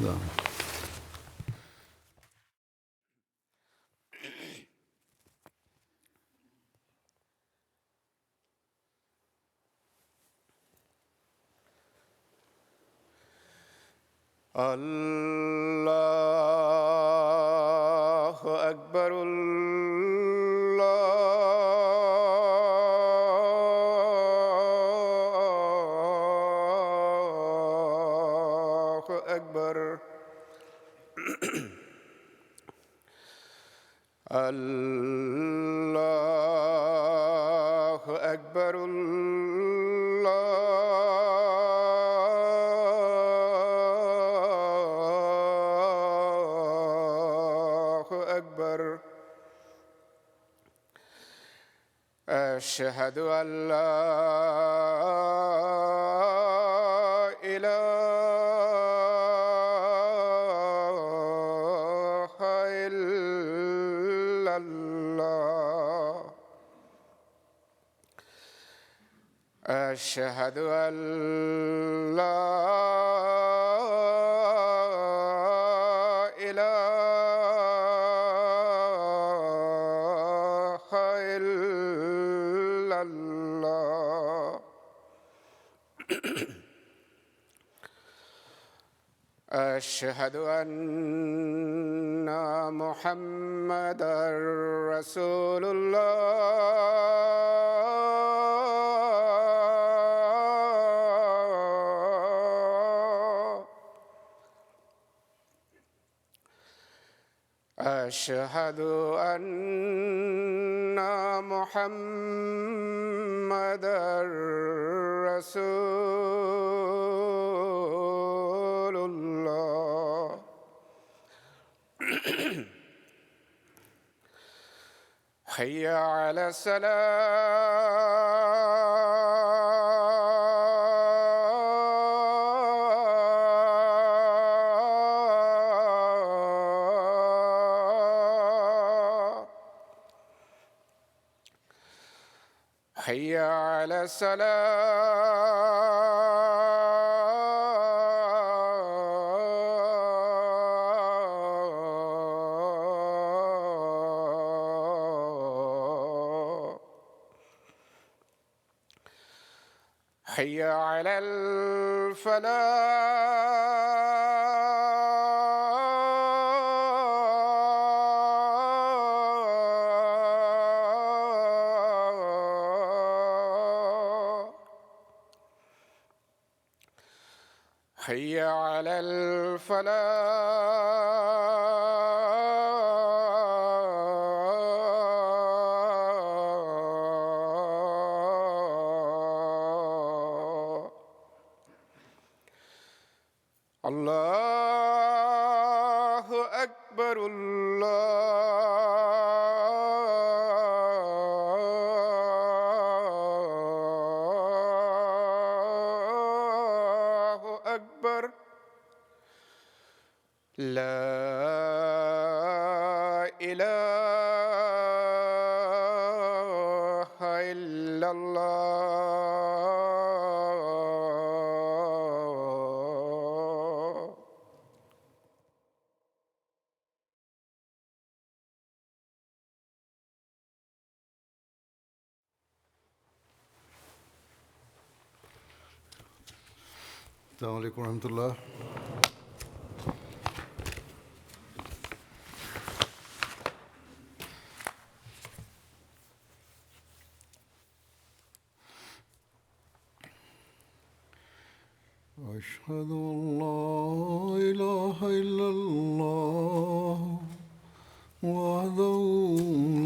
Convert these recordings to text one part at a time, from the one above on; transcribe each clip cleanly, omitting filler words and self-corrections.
نعم. الله أكبر الله أكبر الله أكبر الله أكبر أشهد أن لا إله إلا الله أشهد أن لا إله إلا الله أشهد أن محمدًا رسول الله أشهد أن محمدًا رسول الله حي على الصلاة حي على الصلاة حي على الفلاح حي على الفلاح الله أكبر الله أكبر لا إله إلا الله السلام علیکم ورحمۃ اللہ. أشهد أن لا إله إلا الله وحده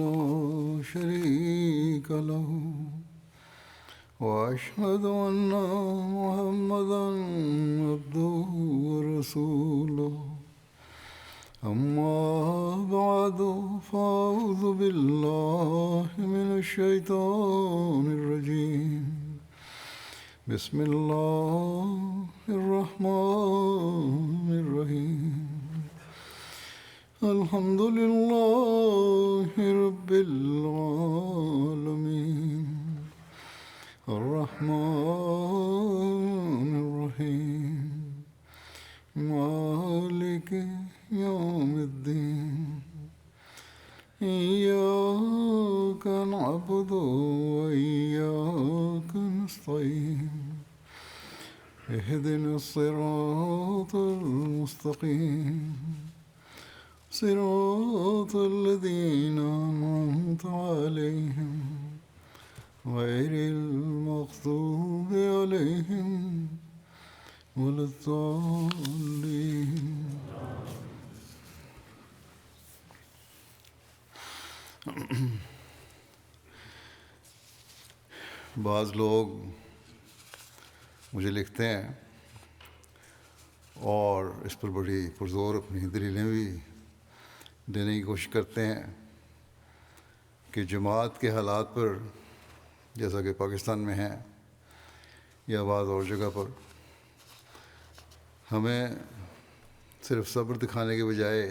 لا شريك له وأشهد أن محمدًا عبده ورسوله أما بعد فأعوذ بالله من الشيطان الرجيم بسم الله الرحمن الرحيم الحمد لله رب العالمين الرحمن الرحيم مالك اهدنا الصراط المستقيم صراط الذين أنعمت عليهم غير المغضوب عليهم ولا الضالين. بعض لوگ مجھے لکھتے ہیں اور اس پر بڑی پرزور اپنی دلیلیں بھی دینے کی کوشش کرتے ہیں کہ جماعت کے حالات پر، جیسا کہ پاکستان میں ہیں یا بعض اور جگہ پر، ہمیں صرف صبر دکھانے کے بجائے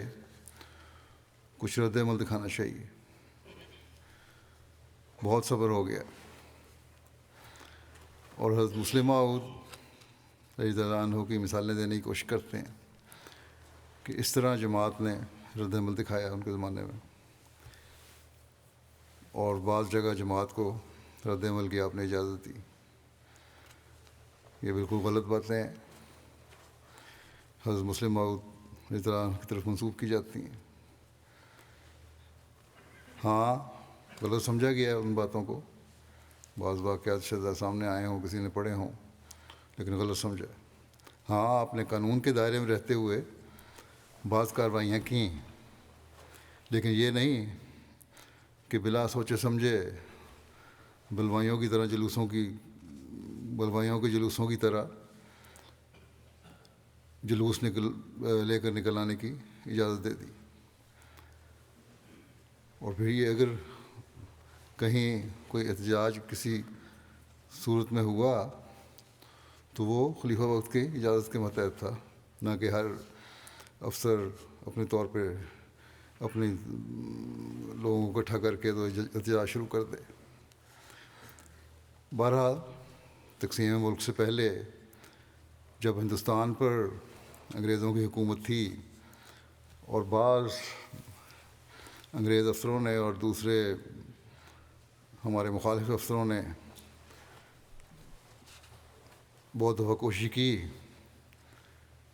کچھ رد عمل دکھانا چاہیے. بہت صبر ہو گیا. اور حضرت مسلم موعود رضی اللہ عنہ کی مثالیں دینے کی کوشش کرتے ہیں کہ اس طرح جماعت نے رد عمل دکھایا ان کے زمانے میں، اور بعض جگہ جماعت کو رد عمل کی آپ نے اجازت دی. یہ بالکل غلط باتیں حضرت مسلم موعود رضی اللہ عنہ کی طرف منسوب کی جاتی ہیں. ہاں، غلط سمجھا گیا ہے ان باتوں کو. بعض واقعات شاید سامنے آئے ہوں، کسی نے پڑھے ہوں، لیکن غلط سمجھا. ہاں، آپ نے قانون کے دائرے میں رہتے ہوئے بعض کارروائیاں کیں، لیکن یہ نہیں کہ بلا سوچے سمجھے بلوائیوں کے جلوسوں کی طرح جلوس لے کر نکل آنے کی اجازت دے دی. اور پھر یہ اگر کہیں کوئی احتجاج کسی صورت میں ہوا تو وہ خلیفہ وقت کی اجازت کے ماتحت تھا، نہ کہ ہر افسر اپنے طور پہ اپنے لوگوں کو اکٹھا کر کے تو احتجاج شروع کر دے. بہرحال تقسیم ملک سے پہلے جب ہندوستان پر انگریزوں کی حکومت تھی اور بعض انگریز افسروں نے اور دوسرے ہمارے مخالف افسروں نے بہت دفعہ کوشش کی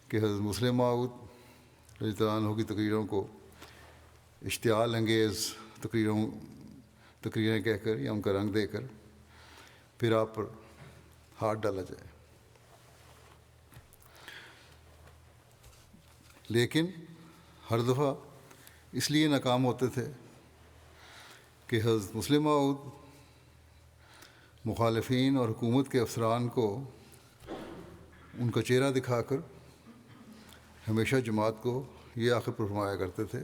کہ حضرت مسلم موعود رضی اللہ عنہ کی تقریروں کو اشتعال انگیز تقریریں کہہ کر یا ان کا رنگ دے کر پھر آپ پر ہاتھ ڈالا جائے. لیکن ہر دفعہ اس لیے ناکام ہوتے تھے کہ حضرت مسلم موعود مخالفین اور حکومت کے افسران کو ان کا چہرہ دکھا کر ہمیشہ جماعت کو یہ آخر پر فرمایا کرتے تھے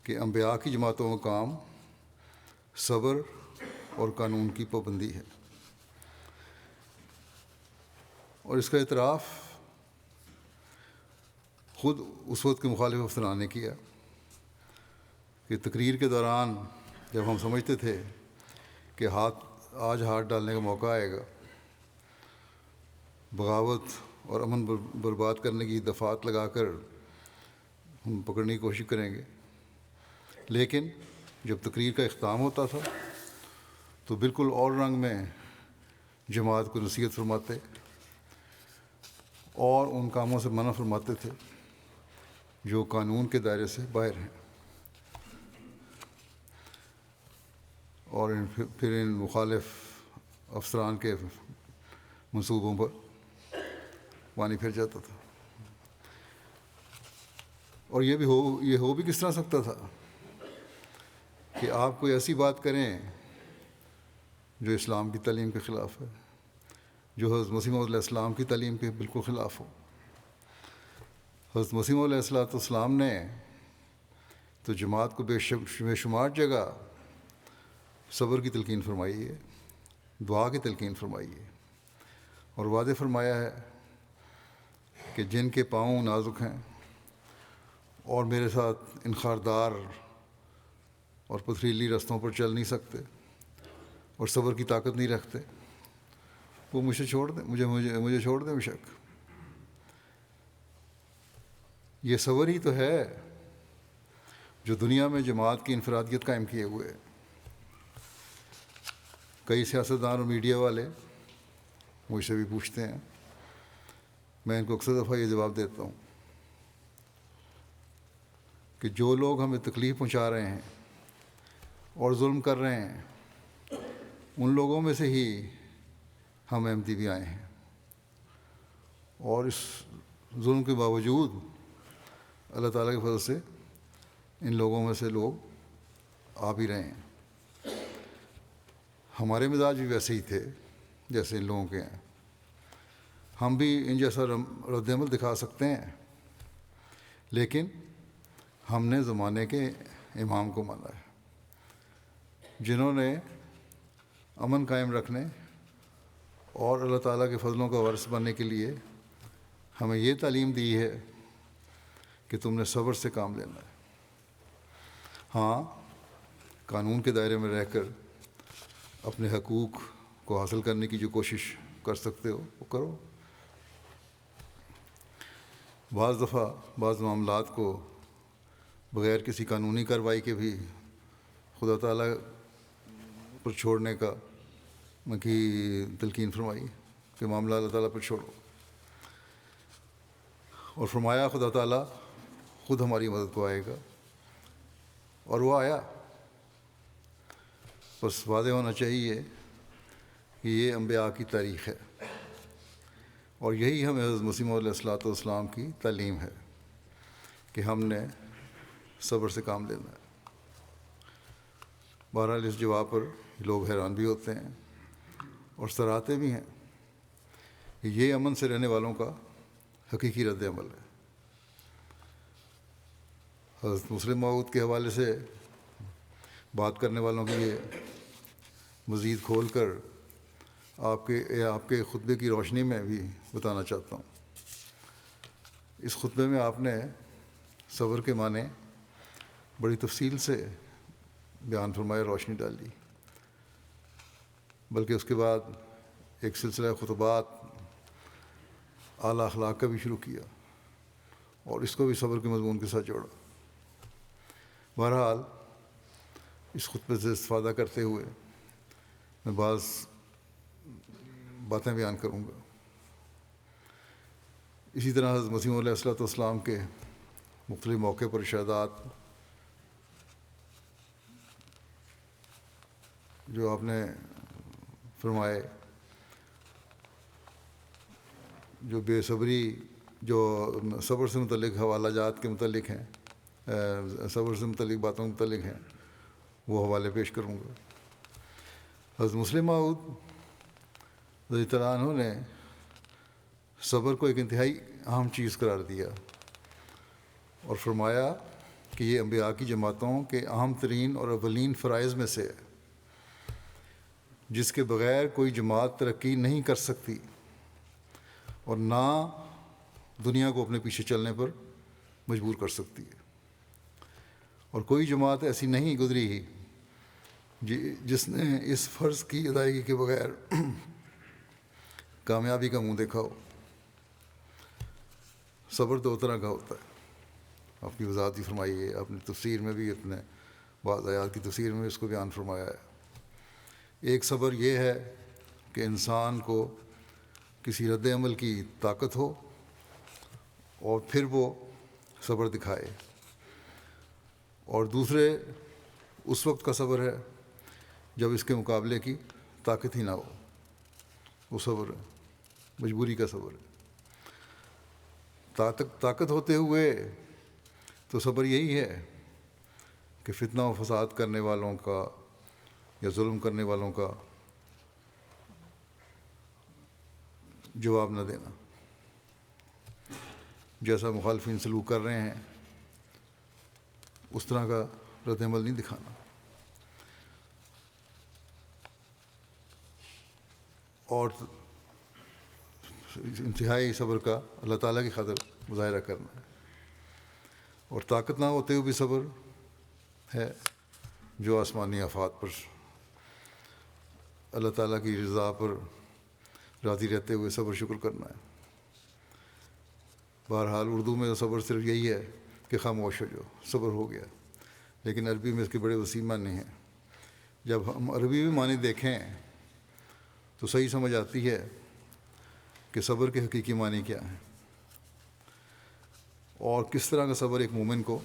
کہ انبیاء کی جماعتوں کا کام صبر اور قانون کی پابندی ہے. اور اس کا اعتراف خود اس وقت کے مخالف افسران نے کیا کہ تقریر کے دوران جب ہم سمجھتے تھے کہ آج ہاتھ ڈالنے کا موقع آئے گا، بغاوت اور امن برباد کرنے کی دفعات لگا کر ہم پکڑنے کی کوشش کریں گے، لیکن جب تقریر کا اختتام ہوتا تھا تو بالکل اور رنگ میں جماعت کو نصیحت فرماتے اور ان کاموں سے منع فرماتے تھے جو قانون کے دائرے سے باہر ہیں. اور پھر ان مخالف افسران کے منصوبوں پر پانی پھر جاتا تھا. اور یہ ہو بھی کس طرح سکتا تھا کہ آپ کوئی ایسی بات کریں جو اسلام کی تعلیم کے خلاف ہے، جو حضرت مسیح موعود علیہ السلام کی تعلیم کے بالکل خلاف ہو. حضرت مسیح موعود علیہ السلام نے تو جماعت کو بے شمار جگہ صبر کی تلقین فرمائی ہے، دعا کی تلقین فرمائی ہے، اور واضح فرمایا ہے کہ جن کے پاؤں نازک ہیں اور میرے ساتھ انخاردار اور پتھریلی رستوں پر چل نہیں سکتے اور صبر کی طاقت نہیں رکھتے، وہ مجھے چھوڑ دیں، مجھے چھوڑ دیں. بے شک یہ صبر ہی تو ہے جو دنیا میں جماعت کی انفرادیت قائم کیے ہوئے. کئی سیاستدان اور میڈیا والے مجھ سے بھی پوچھتے ہیں میں ان کو اکثر دفعہ یہ جواب دیتا ہوں کہ جو لوگ ہمیں تکلیف پہنچا رہے ہیں اور ظلم کر رہے ہیں ان لوگوں میں سے ہی ہم احمدی بھی آئے ہیں، اور اس ظلم کے باوجود اللہ تعالیٰ کے فضل سے ان لوگوں میں سے لوگ آ بھی رہے ہیں۔ ہمارے مزاج بھی ویسے ہی تھے جیسے ان لوگوں کے ہیں، ہم بھی ان جیسا رد عمل دکھا سکتے ہیں، لیکن ہم نے زمانے کے امام کو مانا ہے جنہوں نے امن قائم رکھنے اور اللہ تعالیٰ کے فضلوں کا وارث بننے کے لیے ہمیں یہ تعلیم دی ہے کہ تم نے صبر سے کام لینا ہے۔ ہاں، قانون کے دائرے میں رہ کر اپنے حقوق کو حاصل کرنے کی جو کوشش کر سکتے ہو وہ کرو۔ بعض دفعہ بعض معاملات کو بغیر کسی قانونی کارروائی کے بھی خدا تعالیٰ پر چھوڑنے کا کی تلقین فرمائی کہ معاملہ اللہ تعالیٰ پر چھوڑو، اور فرمایا خدا تعالیٰ خود ہماری مدد کو آئے گا، اور وہ آیا۔ بس واضح ہونا چاہیے کہ یہ انبیاء کی تاریخ ہے، اور یہی ہمیں حضرت مسیح موعود علیہ الصلوۃ والسلام کی تعلیم ہے کہ ہم نے صبر سے کام لینا ہے۔ بہرحال اس جواب پر لوگ حیران بھی ہوتے ہیں اور سراہتے بھی ہیں کہ یہ امن سے رہنے والوں کا حقیقی رد عمل ہے۔ حضرت مسلم موعود کے حوالے سے بات کرنے والوں کے لیے مزید کھول کر آپ کے خطبے کی روشنی میں بھی بتانا چاہتا ہوں۔ اس خطبے میں آپ نے صبر کے معنی بڑی تفصیل سے بیان فرمایا، روشنی ڈالی، بلکہ اس کے بعد ایک سلسلہ خطبات اعلیٰ اخلاق کا بھی شروع کیا اور اس کو بھی صبر کے مضمون کے ساتھ جوڑا۔ بہرحال اس خطبے سے استفادہ کرتے ہوئے میں بعض باتیں بیان کروں گا۔ اسی طرح حضرت مسیح علیہ الصلوۃ والسلام کے مختلف موقع پر ارشادات جو آپ نے فرمائے، جو بے صبری، جو صبر سے متعلق حوالہ جات کے متعلق ہیں، صبر سے متعلق باتوں کے متعلق ہیں، وہ حوالے پیش کروں گا۔ حضرت مسلم موعود رضی اللہ عنہ نے صبر کو ایک انتہائی اہم چیز قرار دیا اور فرمایا کہ یہ انبیاء کی جماعتوں کے اہم ترین اور اولین فرائض میں سے ہے، جس کے بغیر کوئی جماعت ترقی نہیں کر سکتی اور نہ دنیا کو اپنے پیچھے چلنے پر مجبور کر سکتی ہے، اور کوئی جماعت ایسی نہیں گزری ہی جس نے اس فرض کی ادائیگی کے بغیر کامیابی کا منہ دیکھا ہو۔ صبر دو طرح کا ہوتا ہے، آپ کی وضاحت بھی فرمائی ہے، آپ نے تفسیر میں بھی اپنے بعض آیات کی تفسیر میں اس کو بیان فرمایا ہے۔ ایک صبر یہ ہے کہ انسان کو کسی رد عمل کی طاقت ہو اور پھر وہ صبر دکھائے، اور دوسرے اس وقت کا صبر ہے جب اس کے مقابلے کی طاقت ہی نہ ہو، وہ صبر ہے، مجبوری کا صبر ہے۔ طاقت ہوتے ہوئے تو صبر یہی ہے کہ فتنہ و فساد کرنے والوں کا یا ظلم کرنے والوں کا جواب نہ دینا، جیسا مخالفین سلوک کر رہے ہیں اس طرح کا رد عمل نہیں دکھانا، اور انتہائی صبر کا اللہ تعالیٰ کی خاطر مظاہرہ کرنا ہے۔ اور طاقت نہ ہوتے ہوئے بھی صبر ہے جو آسمانی آفات پر اللہ تعالیٰ کی رضا پر راضی رہتے ہوئے صبر شکر کرنا ہے۔ بہرحال اردو میں صبر صرف یہی ہے کہ خاموش ہو جاؤ، صبر ہو گیا، لیکن عربی میں اس کے بڑے وسیع معنی ہیں۔ جب ہم عربی میں معنی دیکھیں تو صحیح سمجھ آتی ہے کہ صبر کے حقیقی معنی کیا ہیں۔ اور کس طرح کا صبر ایک مومن کو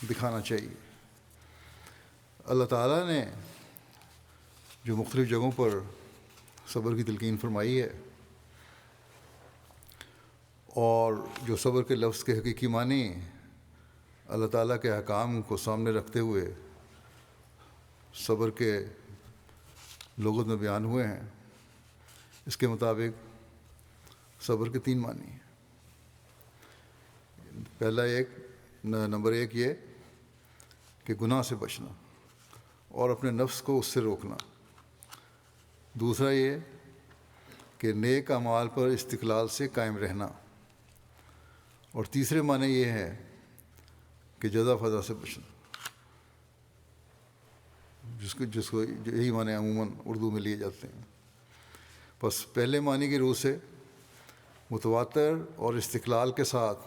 دکھانا چاہیے۔ اللہ تعالیٰ نے جو مختلف جگہوں پر صبر کی تلقین فرمائی ہے، اور جو صبر کے لفظ کے حقیقی معنی اللہ تعالیٰ کے احکام کو سامنے رکھتے ہوئے صبر کے لغت میں بیان ہوئے ہیں، اس کے مطابق صبر کے 3 معنی ہیں۔ پہلا نمبر 1 یہ کہ گناہ سے بچنا اور اپنے نفس کو اس سے روکنا۔ دوسرا یہ کہ نیک اعمال پر استقلال سے قائم رہنا۔ اور تیسرے معنی یہ ہے کہ جزا فضا سے بچنا، جس کو یہی معنی عموماً اردو میں لیے جاتے ہیں۔ بس پہلے معنی کی روح سے متواتر اور استقلال کے ساتھ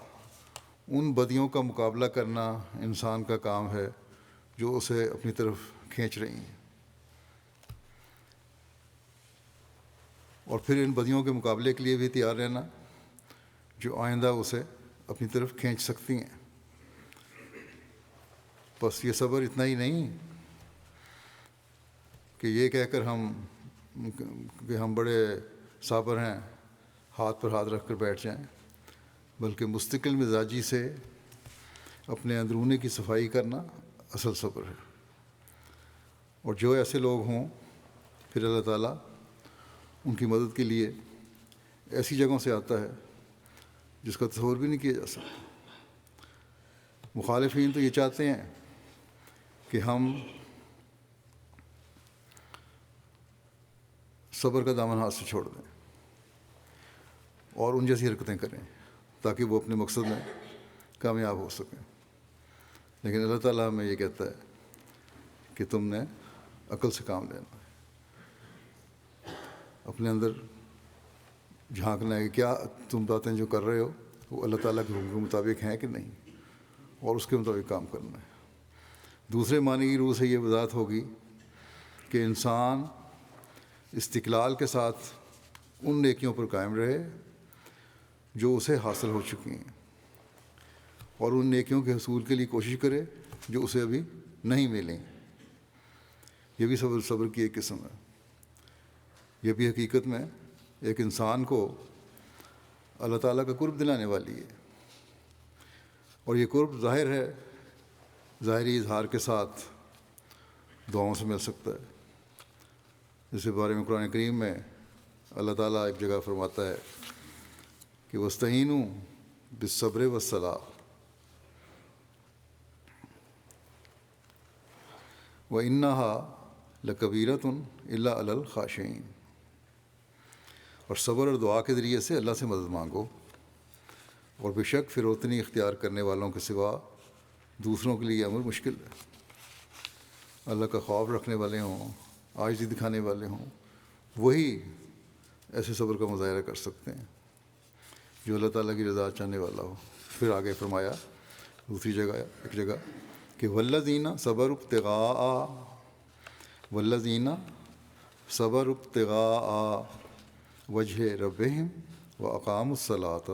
ان بدیوں کا مقابلہ کرنا انسان کا کام ہے جو اسے اپنی طرف کھینچ رہی ہیں، اور پھر ان بدیوں کے مقابلے کے لیے بھی تیار رہنا جو آئندہ اسے اپنی طرف کھینچ سکتی ہیں۔ بس یہ صبر اتنا ہی نہیں کہ یہ کہہ کر ہم بڑے صابر ہیں، ہاتھ پر ہاتھ رکھ کر بیٹھ جائیں، بلکہ مستقل مزاجی سے اپنے اندرونی کی صفائی کرنا اصل صبر ہے۔ اور جو ایسے لوگ ہوں، پھر اللہ تعالیٰ ان کی مدد کے لیے ایسی جگہوں سے آتا ہے جس کا تصور بھی نہیں کیا جا سکتا۔ مخالفین تو یہ چاہتے ہیں کہ ہم صبر کا دامن ہاتھ سے چھوڑ دیں اور ان جیسی حرکتیں کریں تاکہ وہ اپنے مقصد میں کامیاب ہو سکیں، لیکن اللہ تعالیٰ ہمیں یہ کہتا ہے کہ تم نے عقل سے کام لینا ہے، اپنے اندر جھانکنا ہے کہ کیا تم باتیں جو کر رہے ہو وہ اللہ تعالیٰ کے حکم کے مطابق ہیں کہ نہیں، اور اس کے مطابق کام کرنا ہے۔ دوسرے معنی کی روح سے یہ وضاحت ہوگی کہ انسان استقلال کے ساتھ ان نیکیوں پر قائم رہے جو اسے حاصل ہو چکی ہیں، اور ان نیکیوں کے حصول کے لیے کوشش کرے جو اسے ابھی نہیں ملیں۔ یہ بھی صبر کی ایک قسم ہے۔ یہ بھی حقیقت میں ایک انسان کو اللہ تعالیٰ کا قرب دلانے والی ہے، اور یہ قرب ظاہر ہے، ظاہری اظہار کے ساتھ دعاؤں سے مل سکتا ہے۔ اس بارے میں قرآن کریم میں اللہ تعالیٰ ایک جگہ فرماتا ہے کہ وَاسْتَعِینُوا بِالصَّبْرِ وَالصَّلَاةِ وَإِنَّهَا لَكَبِیرَةٌ إِلَّا عَلَى الْخَاشِعِینَ۔ اور صبر اور دعا کے ذریعے سے اللہ سے مدد مانگو، اور بے شک فروتنی اختیار کرنے والوں کے سوا دوسروں کے لیے امر مشکل ہے۔ اللہ کا خوف رکھنے والے ہوں، عاجزی دکھانے والے ہوں، وہی ایسے صبر کا مظاہرہ کر سکتے ہیں جو اللہ تعالیٰ کی رضا چاہنے والا ہو۔ پھر آگے فرمایا دوسری جگہ ایک جگہ کہ والذین صبروا ابتغاء وجہ ربہم واقاموا الصلاۃ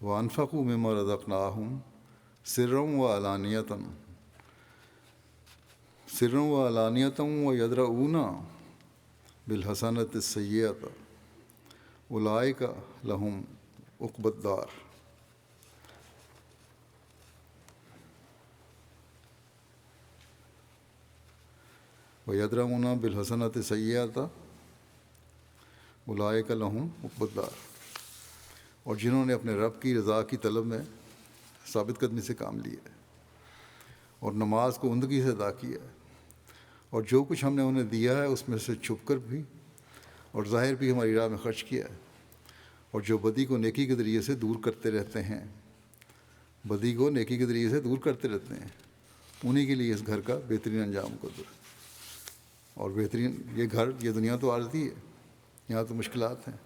وانفقوا مما رزقناہم سرا وعلانیۃ ویدرؤون بالحسنۃ السیئۃ اولئک لہم عقبی الدار۔ وَيَدْرَؤُونَ بِالْحَسَنَةِ السَّيِّئَةَ اولئک لہم عقبی الدار۔ اور جنہوں نے اپنے رب کی رضا کی طلب میں ثابت قدمی سے کام لیا ہے اور نماز کو عمدگی سے ادا کیا ہے، اور جو کچھ ہم نے انہیں دیا ہے اس میں سے چھپ کر بھی اور ظاہر بھی ہماری راہ میں خرچ کیا ہے، اور جو بدی کو نیکی کے ذریعے سے دور کرتے رہتے ہیں، بدی کو نیکی کے ذریعے سے دور کرتے رہتے ہیں، انہی کے لیے اس گھر کا بہترین انجام مقدر ہے۔ اور بہترین یہ گھر، یہ دنیا تو عارضی ہے، یہاں تو مشکلات ہیں،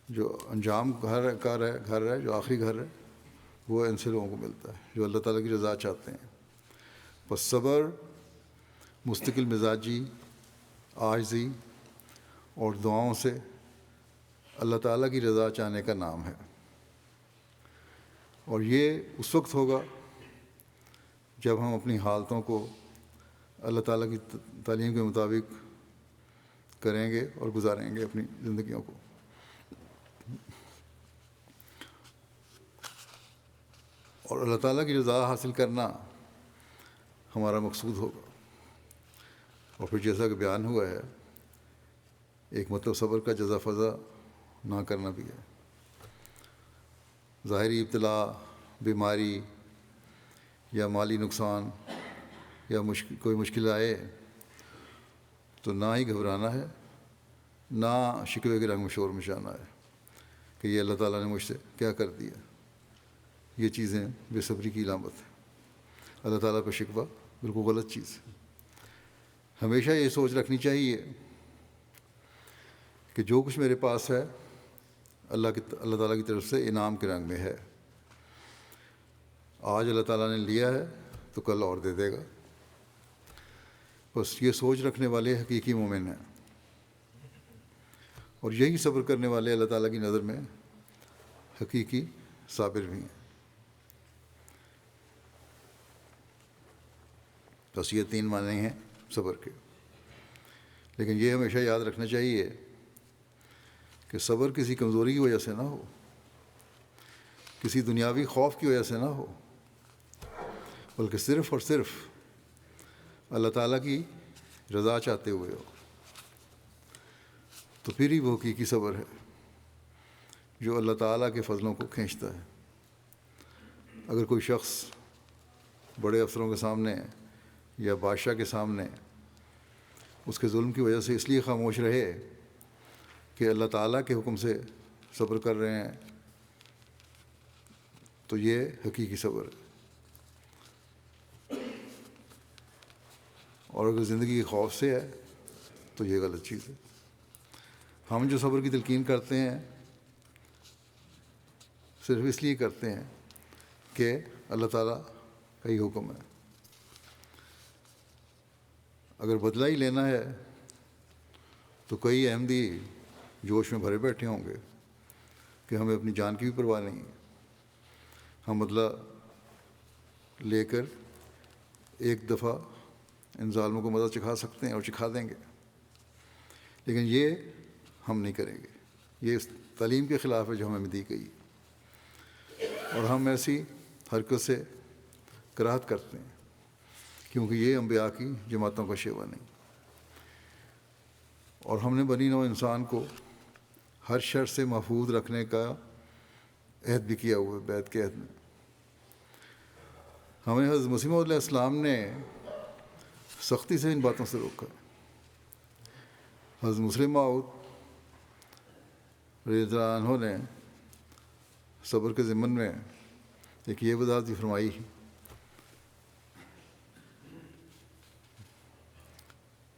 جو انجام گھر ہے جو آخری گھر ہے وہ ان سے لوگوں کو ملتا ہے جو اللہ تعالیٰ کی رضا چاہتے ہیں۔ بس صبر مستقل مزاجی، عاجزی اور دعاؤں سے اللہ تعالیٰ کی رضا چاہنے کا نام ہے۔ اور یہ اس وقت ہوگا جب ہم اپنی حالتوں کو اللہ تعالیٰ کی تعلیم کے مطابق کریں گے اور گزاریں گے اپنی زندگیوں کو. اور اللہ تعالیٰ کی رضا حاصل کرنا ہمارا مقصود ہوگا. اور پھر جیسا کہ بیان ہوا ہے، ایک مطلب صبر کا جزا فضا نہ کرنا بھی ہے. ظاہری ابتلا، بیماری یا مالی نقصان یا کوئی مشکل آئے تو نہ ہی گھبرانا ہے، نہ شکوے کے رنگ میں شور مچانا ہے کہ یہ اللہ تعالیٰ نے مجھ سے کیا کر دیا. یہ چیزیں بے صبری کی علامت ہے. اللہ تعالیٰ پہ شکوہ بالکل غلط چیز ہے. ہمیشہ یہ سوچ رکھنی چاہیے کہ جو کچھ میرے پاس ہے اللہ تعالیٰ کی طرف سے انعام کے رنگ میں ہے. آج اللہ تعالیٰ نے لیا ہے تو کل اور دے دے گا. بس یہ سوچ رکھنے والے حقیقی مومن ہیں، اور یہی صبر کرنے والے اللہ تعالیٰ کی نظر میں حقیقی صابر بھی ہیں. بس یہ 3 معنی ہیں صبر کے. لیکن یہ ہمیشہ یاد رکھنا چاہیے کہ صبر کسی کمزوری کی وجہ سے نہ ہو، کسی دنیاوی خوف کی وجہ سے نہ ہو، بلکہ صرف اور صرف اللہ تعالیٰ کی رضا چاہتے ہوئے ہو. تو پھر ہی وہ حقیقی صبر ہے جو اللہ تعالیٰ کے فضلوں کو کھینچتا ہے. اگر کوئی شخص بڑے افسروں کے سامنے یا بادشاہ کے سامنے اس کے ظلم کی وجہ سے اس لیے خاموش رہے کہ اللہ تعالیٰ کے حکم سے صبر کر رہے ہیں، تو یہ حقیقی صبر ہے. اور اگر زندگی کے خوف سے ہے تو یہ غلط چیز ہے. ہم جو صبر کی تلقین کرتے ہیں صرف اس لیے کرتے ہیں کہ اللہ تعالیٰ کا ہی حکم ہے. اگر بدلہ ہی لینا ہے تو کئی احمدی جوش میں بھرے بیٹھے ہوں گے کہ ہمیں اپنی جان کی بھی پرواہ نہیں ہے. ہم بدلہ لے کر ایک دفعہ ان ظالموں کو مزہ چکھا سکتے ہیں اور چکھا دیں گے، لیکن یہ ہم نہیں کریں گے. یہ اس تعلیم کے خلاف ہے جو ہمیں دی گئی، اور ہم ایسی حرکت سے کراہت کرتے ہیں کیونکہ یہ انبیاء کی جماعتوں کا شیوا نہیں. اور ہم نے بنی نوع انسان کو ہر شر سے محفوظ رکھنے کا عہد بھی کیا ہوا ہے. بیعت کے عہد میں ہمیں حضرت مسیح موعود علیہ السلام نے سختی سے ان باتوں سے روکا. حضرت مسلم موعود رضی اللہ عنہ نے صبر کے ضمن میں ایک یہ وضاحت بھی فرمائی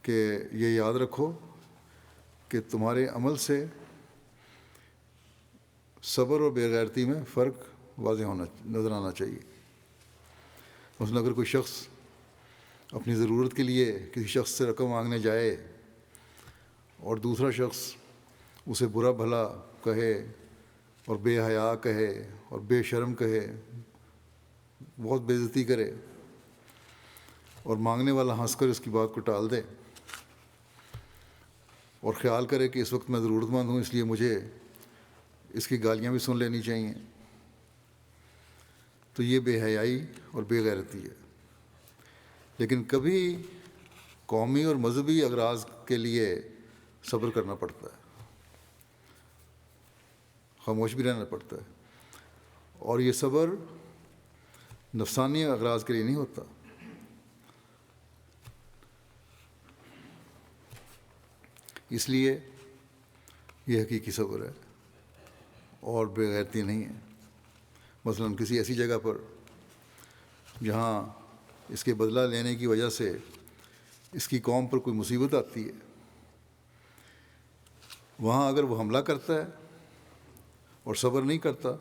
کہ یہ یاد رکھو کہ تمہارے عمل سے صبر اور بے غیرتی میں فرق واضح نظر آنا چاہیے. مثلا اگر کوئی شخص اپنی ضرورت کے لیے کسی شخص سے رقم مانگنے جائے اور دوسرا شخص اسے برا بھلا کہے اور بے حیا کہے اور بے شرم کہے، بہت بے عزتی کرے، اور مانگنے والا ہنس کر اس کی بات کو ٹال دے اور خیال کرے کہ اس وقت میں ضرورت مند ہوں اس لیے مجھے اس کی گالیاں بھی سن لینی چاہیے، تو یہ بے حیائی اور بے غیرتی ہے. لیکن کبھی قومی اور مذہبی اغراض کے لیے صبر کرنا پڑتا ہے، خاموش بھی رہنا پڑتا ہے. اور یہ صبر نفسانی اغراض کے لیے نہیں ہوتا. اس لیے یہ حقیقی صبر ہے اور بے غیرتی نہیں ہے. مثلاً کسی ایسی جگہ پر جہاں اس کے بدلہ لینے کی وجہ سے اس کی قوم پر کوئی مصیبت آتی ہے، وہاں اگر وہ حملہ کرتا ہے اور صبر نہیں کرتا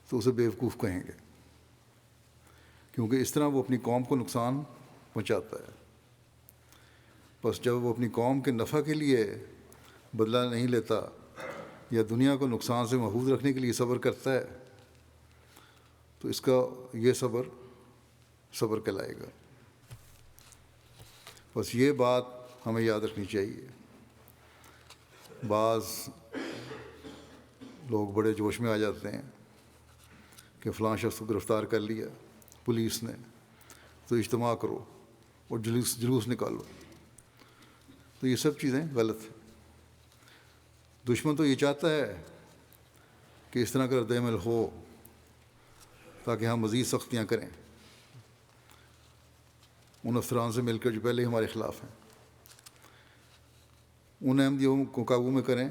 تو اسے بیوقوف کہیں گے، کیونکہ اس طرح وہ اپنی قوم کو نقصان پہنچاتا ہے. بس جب وہ اپنی قوم کے نفع کے لیے بدلہ نہیں لیتا یا دنیا کو نقصان سے محفوظ رکھنے کے لیے صبر کرتا ہے تو اس کا یہ صبر کہلائے گا۔ بس یہ بات ہمیں یاد رکھنی چاہیے۔ بعض لوگ بڑے جوش میں آ جاتے ہیں کہ فلاں شخص کو گرفتار کر لیا پولیس نے، تو اجتماع کرو اور جلوس نکالو۔ تو یہ سب چیزیں غلط ہیں۔ دشمن تو یہ چاہتا ہے کہ اس طرح کا رد عمل ہو تاکہ ہم مزید سختیاں کریں ان افسران سے مل کر جو پہلے ہمارے خلاف ہیں، ان احمدیوں کو قابو میں کریں،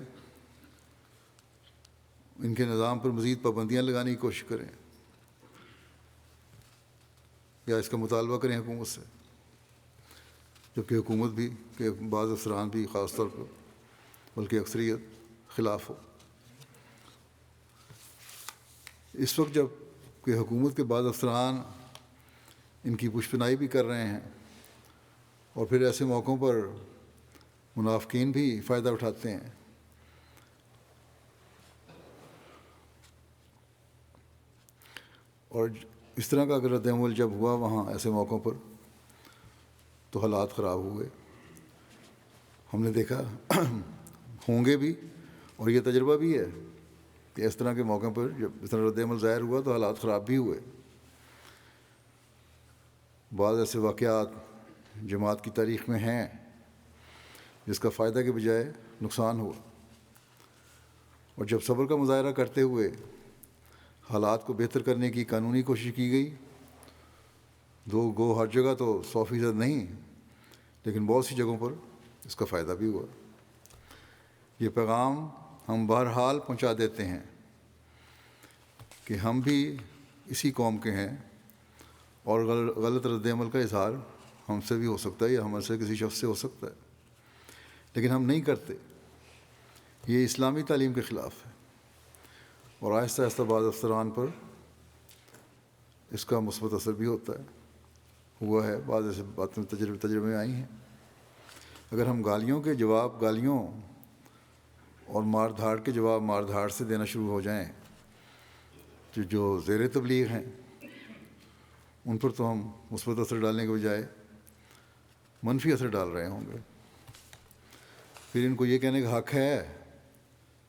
ان کے نظام پر مزید پابندیاں لگانے کی کوشش کریں یا اس کا مطالبہ کریں حکومت سے، جبکہ حکومت بھی کہ بعض افسران بھی خاص طور پر بلکہ اکثریت خلاف ہو۔ اس وقت جب کہ حکومت کے بعض افسران ان کی پشپنائی بھی کر رہے ہیں اور پھر ایسے موقعوں پر منافقین بھی فائدہ اٹھاتے ہیں، اور اس طرح کا اگر رد عمل جب ہوا وہاں ایسے موقعوں پر تو حالات خراب ہوئے۔ ہم نے دیکھا ہوں گے بھی، اور یہ تجربہ بھی ہے کہ اس طرح کے موقعوں پر جب اس طرح رد عمل ظاہر ہوا تو حالات خراب بھی ہوئے۔ بعض ایسے واقعات جماعت کی تاریخ میں ہیں جس کا فائدہ کے بجائے نقصان ہوا، اور جب صبر کا مظاہرہ کرتے ہوئے حالات کو بہتر کرنے کی قانونی کوشش کی گئی، ہر جگہ تو 100% نہیں، لیکن بہت سی جگہوں پر اس کا فائدہ بھی ہوا۔ یہ پیغام ہم بہرحال پہنچا دیتے ہیں کہ ہم بھی اسی قوم کے ہیں، اور غلط رد عمل کا اظہار ہم سے بھی ہو سکتا ہے یا ہم سے کسی شخص سے ہو سکتا ہے، لیکن ہم نہیں کرتے۔ یہ اسلامی تعلیم کے خلاف ہے، اور آہستہ آہستہ بعض افسران پر اس کا مثبت اثر بھی ہوا ہے۔ بعض ایسے باتیں تجربے میں آئی ہیں۔ اگر ہم گالیوں کے جواب گالیوں اور مار دھاڑ کے جواب مار دھاڑ سے دینا شروع ہو جائیں جو زیر تبلیغ ہیں، ان پر تو ہم مثبت اثر ڈالنے کے بجائے منفی اثر ڈال رہے ہوں گے۔ پھر ان کو یہ کہنے کا حق ہے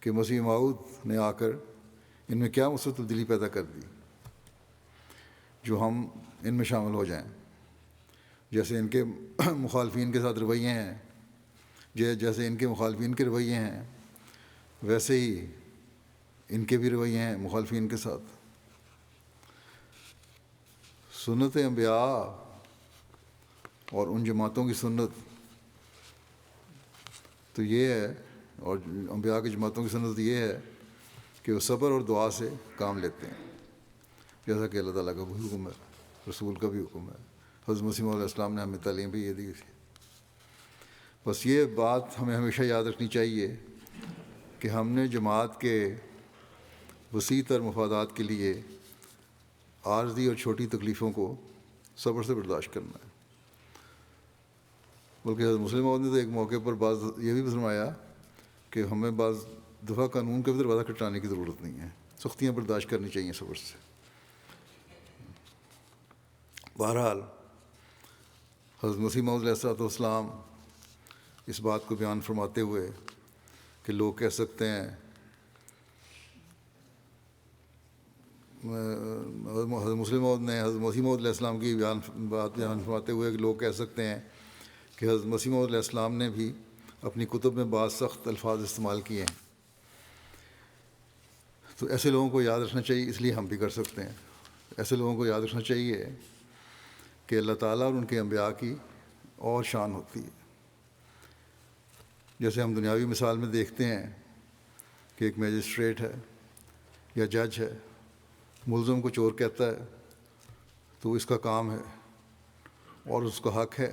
کہ مسیح موعود نے آ کر ان میں کیا مثبت تبدیلی پیدا کر دی جو ہم ان میں شامل ہو جائیں۔ جیسے ان کے مخالفین کے ساتھ رویے ہیں، جیسے ان کے مخالفین کے رویے ہیں، ویسے ہی ان کے بھی رویے ہیں مخالفین کے ساتھ۔ سنت انبیاء اور ان جماعتوں کی سنت تو یہ ہے، اور انبیاء کی جماعتوں کی سنت یہ ہے کہ وہ صبر اور دعا سے کام لیتے ہیں، جیسا کہ اللہ تعالیٰ کا بھی حکم ہے، رسول کا بھی حکم ہے، حضرت مسیح علیہ السلام نے ہمیں تعلیم بھی یہ دی تھی۔ بس یہ بات ہمیں ہمیشہ یاد رکھنی چاہیے کہ ہم نے جماعت کے وسیع تر مفادات کے لیے عارضی اور چھوٹی تکلیفوں کو صبر سے برداشت کرنا ہے۔ بلکہ حضرت مسلم موعود نے تو ایک موقع پر بعض یہ بھی فرمایا کہ ہمیں بعض دفعہ قانون کے بھی دروازہ کھٹکانے کی ضرورت نہیں ہے، سختیاں برداشت کرنی چاہیے صبر سے۔ بہرحال حضرت مسیح موعود علیہ السلام اس بات کو بیان فرماتے ہوئے کہ لوگ کہہ سکتے ہیں، حضرت مسلم موعود نے حضرت مسیح موعود علیہ السلام کی بات بیان فرماتے ہوئے کہ لوگ کہہ سکتے ہیں کہ حضرت مسیح موعود علیہ السلام نے بھی اپنی کتب میں بعض سخت الفاظ استعمال کیے ہیں، تو ایسے لوگوں کو یاد رکھنا چاہیے، اس لیے ہم بھی کر سکتے ہیں۔ ایسے لوگوں کو یاد رکھنا چاہیے کہ اللہ تعالیٰ اور ان کے انبیاء کی اور شان ہوتی ہے۔ جیسے ہم دنیاوی مثال میں دیکھتے ہیں کہ ایک میجسٹریٹ ہے یا جج ہے، ملزم کو چور کہتا ہے تو اس کا کام ہے اور اس کا حق ہے،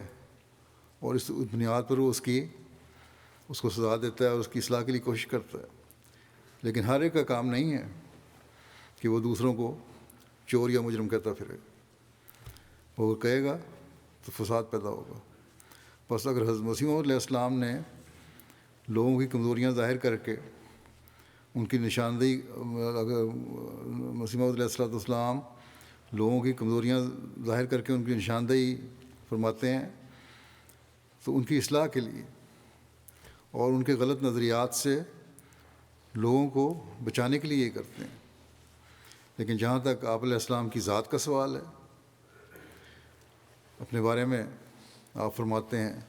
اور اس بنیاد پر وہ اس کو سزا دیتا ہے اور اس کی اصلاح کے لیے کوشش کرتا ہے۔ لیکن ہر ایک کا کام نہیں ہے کہ وہ دوسروں کو چور یا مجرم کہتا پھرے، وہ کہے گا تو فساد پیدا ہوگا۔ بس اگر حضرت مسیح موعود علیہ السلام نے لوگوں کی کمزوریاں ظاہر کر کے ان کی نشاندہی، اگر مسیح موعود علیہ السلام لوگوں کی کمزوریاں ظاہر کر کے ان کی نشاندہی فرماتے ہیں تو ان کی اصلاح کے لیے اور ان کے غلط نظریات سے لوگوں کو بچانے کے لیے یہ کرتے ہیں۔ لیکن جہاں تک آپ علیہ السلام کی ذات کا سوال ہے، اپنے بارے میں آپ فرماتے ہیں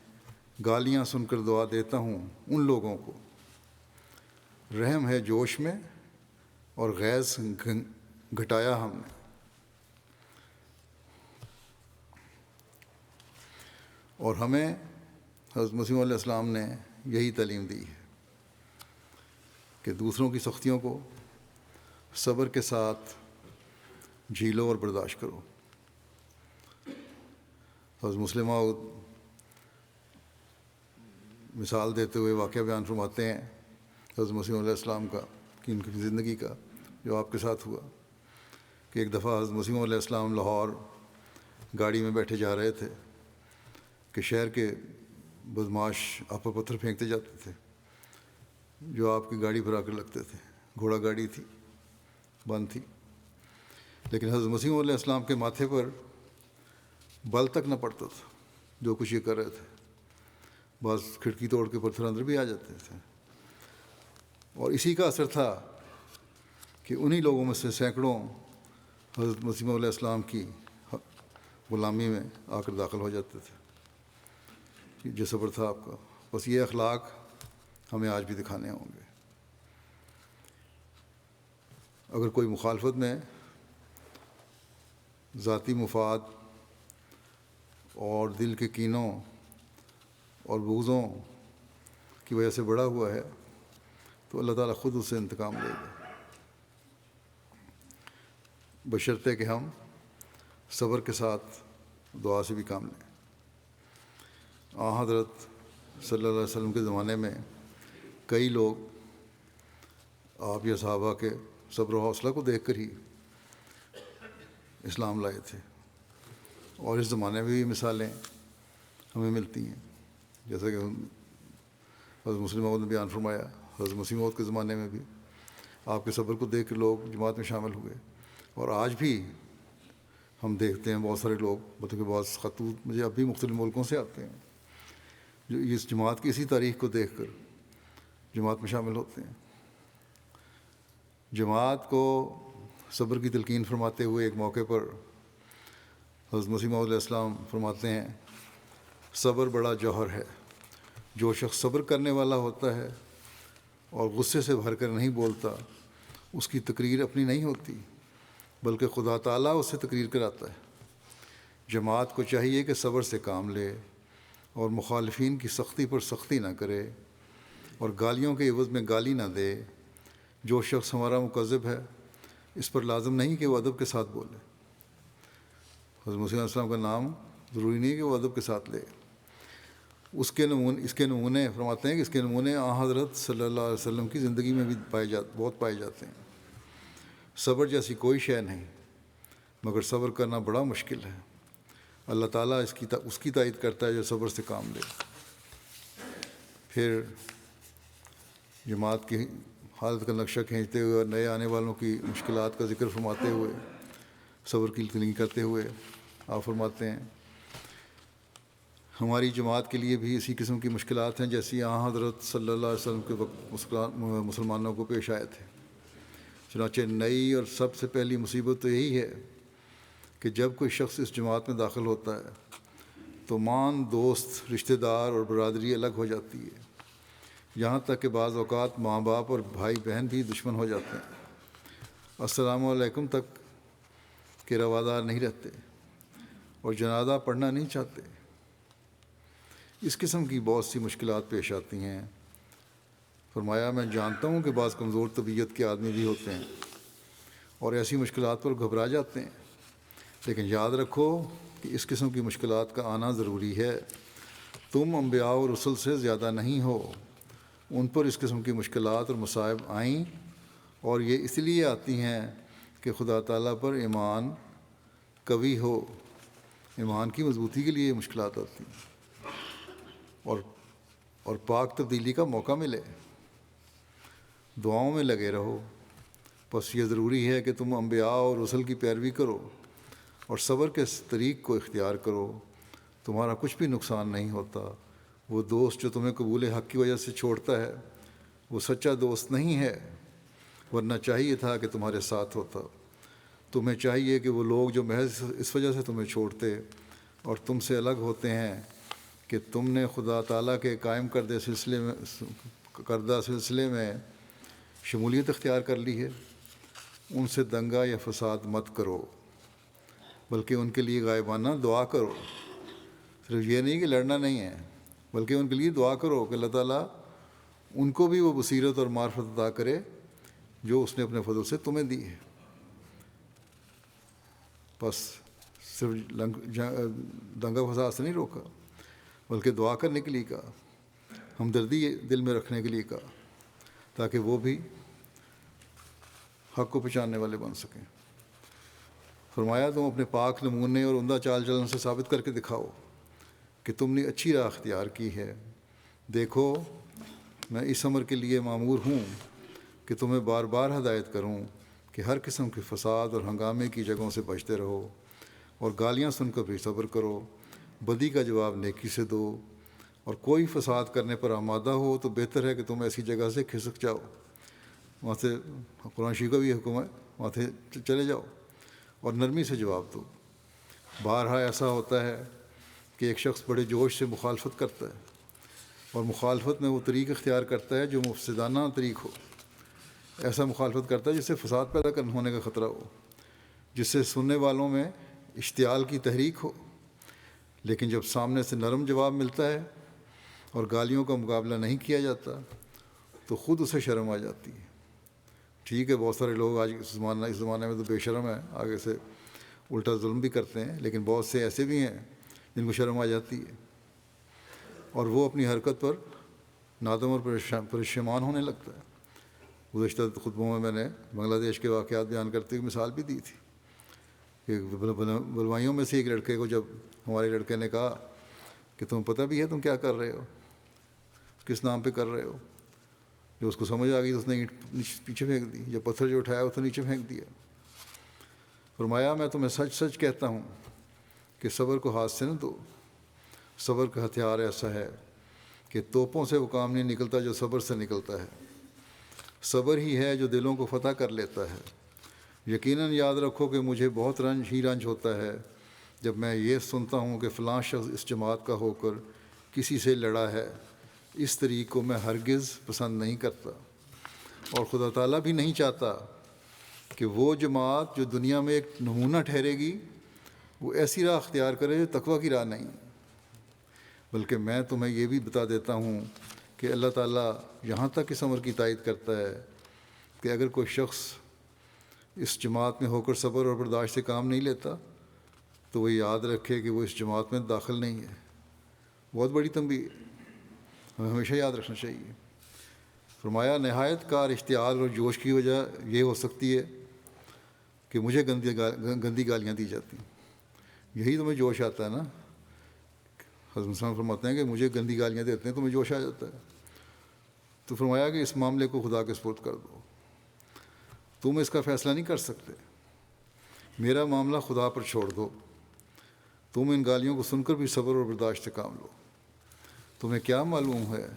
گالیاں سن کر دعا دیتا ہوں ان لوگوں کو، رحم ہے جوش میں اور غیظ گھٹایا ہم نے۔ اور ہمیں حضرت مسیح علیہ السلام نے یہی تعلیم دی ہے کہ دوسروں کی سختیوں کو صبر کے ساتھ جھیلو اور برداشت کرو۔ حضرت مسلم موعود مثال دیتے ہوئے واقعہ بیان فرماتے ہیں حضرت مسیح علیہ السلام کا کہ ان کی زندگی کا جو آپ کے ساتھ ہوا کہ ایک دفعہ حضرت مسیح علیہ السلام لاہور گاڑی میں بیٹھے جا رہے تھے کہ شہر کے بدماش آپ پر پتھر پھینکتے جاتے تھے جو آپ کی گاڑی پر آ کر لگتے تھے۔ گھوڑا گاڑی تھی، بند تھی، لیکن حضرت مسیح علیہ السلام کے ماتھے پر بل تک نہ پڑتا تھا جو کچھ یہ کر رہے تھے۔ بعض کھڑکی توڑ کے پتھر اندر بھی آ جاتے تھے، اور اسی کا اثر تھا کہ انہی لوگوں میں سے سینکڑوں حضرت مسیح علیہ السلام کی غلامی میں آ کر داخل ہو جاتے تھے۔ جو صبر تھا آپ کا، بس یہ اخلاق ہمیں آج بھی دکھانے ہوں گے۔ اگر کوئی مخالفت میں ذاتی مفاد اور دل کے کینوں اور بغضوں کی وجہ سے بڑا ہوا ہے تو اللہ تعالیٰ خود اس سے انتقام لے گا، بشرطے کہ ہم صبر کے ساتھ دعا سے بھی کام لیں۔ حضرت صلی اللہ علیہ وسلم کے زمانے میں کئی لوگ آپ یا صحابہ کے صبر و حوصلہ کو دیکھ کر ہی اسلام لائے تھے، اور اس زمانے میں بھی مثالیں ہمیں ملتی ہیں، جیسا کہ حضرت مسلم موعود نے بیان فرمایا حضرت مسیح موعود کے زمانے میں بھی آپ کے صبر کو دیکھ کر لوگ جماعت میں شامل ہوئے، اور آج بھی ہم دیکھتے ہیں بہت سارے لوگ، مطلب کہ بعض خطوط مجھے اب بھی مختلف ملکوں سے آتے ہیں جو اس جماعت کی اسی تاریخ کو دیکھ کر جماعت میں شامل ہوتے ہیں۔ جماعت کو صبر کی تلقین فرماتے ہوئے ایک موقع پر حضرت مسیح موعود علیہ السلام فرماتے ہیں صبر بڑا جوہر ہے، جو شخص صبر کرنے والا ہوتا ہے اور غصے سے بھر کر نہیں بولتا اس کی تقریر اپنی نہیں ہوتی بلکہ خدا تعالیٰ اس سے تقریر کراتا ہے۔ جماعت کو چاہیے کہ صبر سے کام لے اور مخالفین کی سختی پر سختی نہ کرے اور گالیوں کے عوض میں گالی نہ دے۔ جو شخص ہمارا مکذب ہے اس پر لازم نہیں کہ وہ ادب کے ساتھ بولے۔ حضرت مسیح علیہ السلام کا نام ضروری نہیں کہ وہ ادب کے ساتھ لے۔ اس کے نمونے فرماتے ہیں کہ اس کے نمونے حضرت صلی اللہ علیہ وسلم کی زندگی میں بھی بہت پائے جاتے ہیں۔ صبر جیسی کوئی شے نہیں، مگر صبر کرنا بڑا مشکل ہے۔ اللہ تعالیٰ اس کی تائید کرتا ہے جو صبر سے کام لے۔ پھر جماعت کی حالت کا نقشہ کھینچتے ہوئے اور نئے آنے والوں کی مشکلات کا ذکر فرماتے ہوئے، صبر کی تلقین کرتے ہوئے آپ فرماتے ہیں ہماری جماعت کے لیے بھی اسی قسم کی مشکلات ہیں جیسی حضرت صلی اللہ علیہ وسلم کے وقت مسلمانوں کو پیش آئے تھے۔ چنانچہ نئی اور سب سے پہلی مصیبت تو یہی ہے کہ جب کوئی شخص اس جماعت میں داخل ہوتا ہے تو مان، دوست، رشتہ دار اور برادری الگ ہو جاتی ہے، یہاں تک کہ بعض اوقات ماں باپ اور بھائی بہن بھی دشمن ہو جاتے ہیں، السلام علیکم تک کے روادار نہیں رہتے اور جنازہ پڑھنا نہیں چاہتے۔ اس قسم کی بہت سی مشکلات پیش آتی ہیں۔ فرمایا میں جانتا ہوں کہ بعض کمزور طبیعت کے آدمی بھی ہوتے ہیں اور ایسی مشکلات پر گھبرا جاتے ہیں، لیکن یاد رکھو کہ اس قسم کی مشکلات کا آنا ضروری ہے۔ تم انبیاء اور رسل سے زیادہ نہیں ہو، ان پر اس قسم کی مشکلات اور مصائب آئیں اور یہ اس لیے آتی ہیں کہ خدا تعالیٰ پر ایمان قوی ہو۔ ایمان کی مضبوطی کے لیے یہ مشکلات آتی ہیں اور پاک تبدیلی کا موقع ملے۔ دعاؤں میں لگے رہو، بس یہ ضروری ہے کہ تم انبیاء اور رسل کی پیروی کرو اور صبر کے اس طریق کو اختیار کرو، تمہارا کچھ بھی نقصان نہیں ہوتا۔ وہ دوست جو تمہیں قبول حق کی وجہ سے چھوڑتا ہے وہ سچا دوست نہیں ہے، ورنہ چاہیے تھا کہ تمہارے ساتھ ہوتا۔ تمہیں چاہیے کہ وہ لوگ جو محض اس وجہ سے تمہیں چھوڑتے اور تم سے الگ ہوتے ہیں کہ تم نے خدا تعالیٰ کے قائم کردہ سلسلے میں شمولیت اختیار کر لی ہے، ان سے دنگا یا فساد مت کرو، بلکہ ان کے لیے غائبانہ دعا کرو۔ صرف یہ نہیں کہ لڑنا نہیں ہے، بلکہ ان کے لیے دعا کرو کہ اللہ تعالیٰ ان کو بھی وہ بصیرت اور معرفت عطا کرے جو اس نے اپنے فضل سے تمہیں دی ہے۔ بس صرف دنگا فساد سے نہیں روکا، بلکہ دعا کرنے کے لیے کہا، ہمدردی دل میں رکھنے کے لیے کہا، تاکہ وہ بھی حق کو پہچاننے والے بن سکیں۔ فرمایا تم اپنے پاک نمونے اور عمدہ چال چلن سے ثابت کر کے دکھاؤ کہ تم نے اچھی راہ اختیار کی ہے۔ دیکھو میں اس امر کے لیے مامور ہوں کہ تمہیں بار بار ہدایت کروں کہ ہر قسم کے فساد اور ہنگامے کی جگہوں سے بچتے رہو، اور گالیاں سن کر بھی صبر کرو۔ بدی کا جواب نیکی سے دو، اور کوئی فساد کرنے پر آمادہ ہو تو بہتر ہے کہ تم ایسی جگہ سے کھسک جاؤ، وہاں سے قرآن شریف کا بھی حکم ہے، وہاں سے چلے جاؤ اور نرمی سے جواب دو۔ بارہا ایسا ہوتا ہے کہ ایک شخص بڑے جوش سے مخالفت کرتا ہے، اور مخالفت میں وہ طریق اختیار کرتا ہے جو مفسدانہ طریق ہو۔ ایسا مخالفت کرتا ہے جس سے فساد پیدا ہونے کا خطرہ ہو، جس سے سننے والوں میں اشتعال کی تحریک ہو۔ لیکن جب سامنے سے نرم جواب ملتا ہے اور گالیوں کا مقابلہ نہیں کیا جاتا تو خود اسے شرم آ جاتی ہے۔ ٹھیک ہے، بہت سارے لوگ آج اس زمانے میں تو بے شرم ہیں، آگے سے الٹا ظلم بھی کرتے ہیں، لیکن بہت سے ایسے بھی ہیں جن کو شرم آ جاتی ہے اور وہ اپنی حرکت پر نادم اور پریشان ہونے لگتا ہے۔ گزشتہ خطبوں میں نے بنگلہ دیش کے واقعات بیان کرتے ہوئے مثال بھی دی تھی کہ بلوائیوں میں سے ایک لڑکے کو جب ہمارے لڑکے نے کہا کہ تمہیں پتہ بھی ہے تم کیا کر رہے ہو، کس نام پہ کر رہے ہو، جو اس کو سمجھ آ گئی تو اس نے اینٹ پیچھے پھینک دی، جب پتھر جو اٹھایا اس نے نیچے پھینک دیا۔ فرمایا میں تمہیں سچ سچ کہتا ہوں کہ صبر کو ہاتھ سے نہ دو۔ صبر کا ہتھیار ایسا ہے کہ توپوں سے وہ کام نہیں نکلتا جو صبر سے نکلتا ہے۔ صبر ہی ہے جو دلوں کو فتح کر لیتا ہے۔ یقیناً یاد رکھو کہ مجھے بہت رنج ہوتا ہے جب میں یہ سنتا ہوں کہ فلاں شخص اس جماعت کا ہو کر کسی سے لڑا ہے۔ اس طریق کو میں ہرگز پسند نہیں کرتا، اور خدا تعالیٰ بھی نہیں چاہتا کہ وہ جماعت جو دنیا میں ایک نمونہ ٹھہرے گی وہ ایسی راہ اختیار کرے جو تقویٰ کی راہ نہیں۔ بلکہ میں تمہیں یہ بھی بتا دیتا ہوں کہ اللہ تعالیٰ یہاں تک اس امر کی تائید کرتا ہے کہ اگر کوئی شخص اس جماعت میں ہو کر صبر اور برداشت سے کام نہیں لیتا تو وہ یاد رکھے کہ وہ اس جماعت میں داخل نہیں ہے۔ بہت بڑی تنبیہ، ہمیں ہمیشہ یاد رکھنا چاہیے۔ فرمایا نہایت کار اشتعال اور جوش کی وجہ یہ ہو سکتی ہے کہ مجھے گندی گالیاں دی جاتی ہیں۔ یہی تمہیں جوش آتا ہے نا۔ حضرت مسلم فرماتے ہیں کہ مجھے گندی گالیاں دیتے ہیں تو مجھے جوش آ جاتا ہے۔ تو فرمایا کہ اس معاملے کو خدا کے سپرد کر دو، تم اس کا فیصلہ نہیں کر سکتے، میرا معاملہ خدا پر چھوڑ دو۔ تم ان گالیوں کو سن کر بھی صبر اور برداشت سے کام لو۔ تمہیں کیا معلوم ہے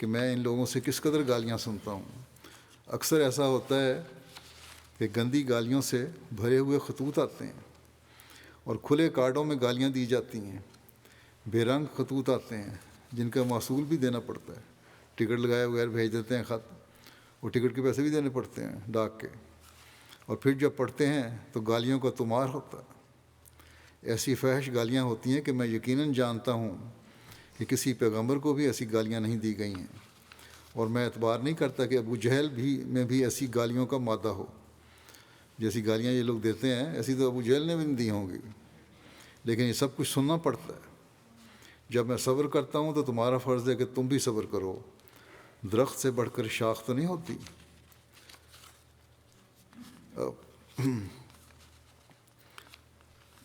کہ میں ان لوگوں سے کس قدر گالیاں سنتا ہوں؟ اکثر ایسا ہوتا ہے کہ گندی گالیوں سے بھرے ہوئے خطوط آتے ہیں اور کھلے کارڈوں میں گالیاں دی جاتی ہیں۔ بے رنگ خطوط آتے ہیں جن کا محصول بھی دینا پڑتا ہے، ٹکٹ لگائے بغیر بھیج دیتے ہیں خط، اور ٹکٹ کے پیسے بھی دینے پڑتے ہیں ڈاک کے، اور پھر جب پڑھتے ہیں تو گالیوں کا تمار ہوتا ہے۔ ایسی فحش گالیاں ہوتی ہیں کہ میں یقیناً جانتا ہوں کہ کسی پیغمبر کو بھی ایسی گالیاں نہیں دی گئی ہیں، اور میں اعتبار نہیں کرتا کہ ابو جہل میں بھی ایسی گالیوں کا مادہ ہو۔ جیسی گالیاں یہ لوگ دیتے ہیں ایسی تو ابو جہل نے بھی نہیں دی ہوں گی، لیکن یہ سب کچھ سننا پڑتا ہے۔ جب میں صبر کرتا ہوں تو تمہارا فرض ہے کہ تم بھی صبر کرو۔ درخت سے بڑھ کر شاخ تو نہیں ہوتی۔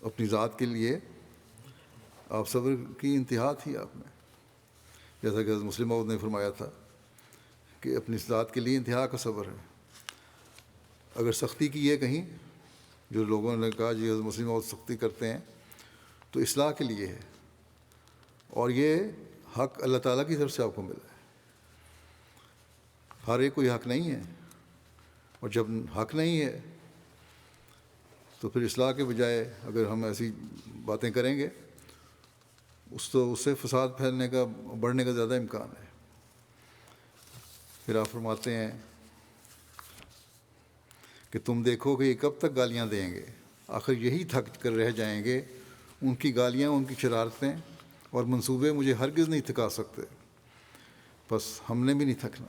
اپنی ذات کے لیے آپ صبر کی انتہا تھی آپ میں، جیسا کہ حضرت مسلم موعود نے فرمایا تھا کہ اپنی ذات کے لیے انتہا کا صبر ہے۔ اگر سختی کی یہ کہیں جو لوگوں نے کہا جی حضرت مسلم موعود سختی کرتے ہیں تو اصلاح کے لیے ہے، اور یہ حق اللہ تعالیٰ کی طرف سے آپ کو ملا ہے۔ ہر ایک کو یہ حق نہیں ہے، اور جب حق نہیں ہے تو پھر اصلاح کے بجائے اگر ہم ایسی باتیں کریں گے اس سے فساد پھیلنے کا، بڑھنے کا زیادہ امکان ہے۔ پھر آپ فرماتے ہیں کہ تم دیکھو کہ یہ کب تک گالیاں دیں گے، آخر یہی تھک کر رہ جائیں گے، ان کی گالیاں، ان کی شرارتیں اور منصوبے مجھے ہرگز نہیں تھکا سکتے، بس ہم نے بھی نہیں تھکنا۔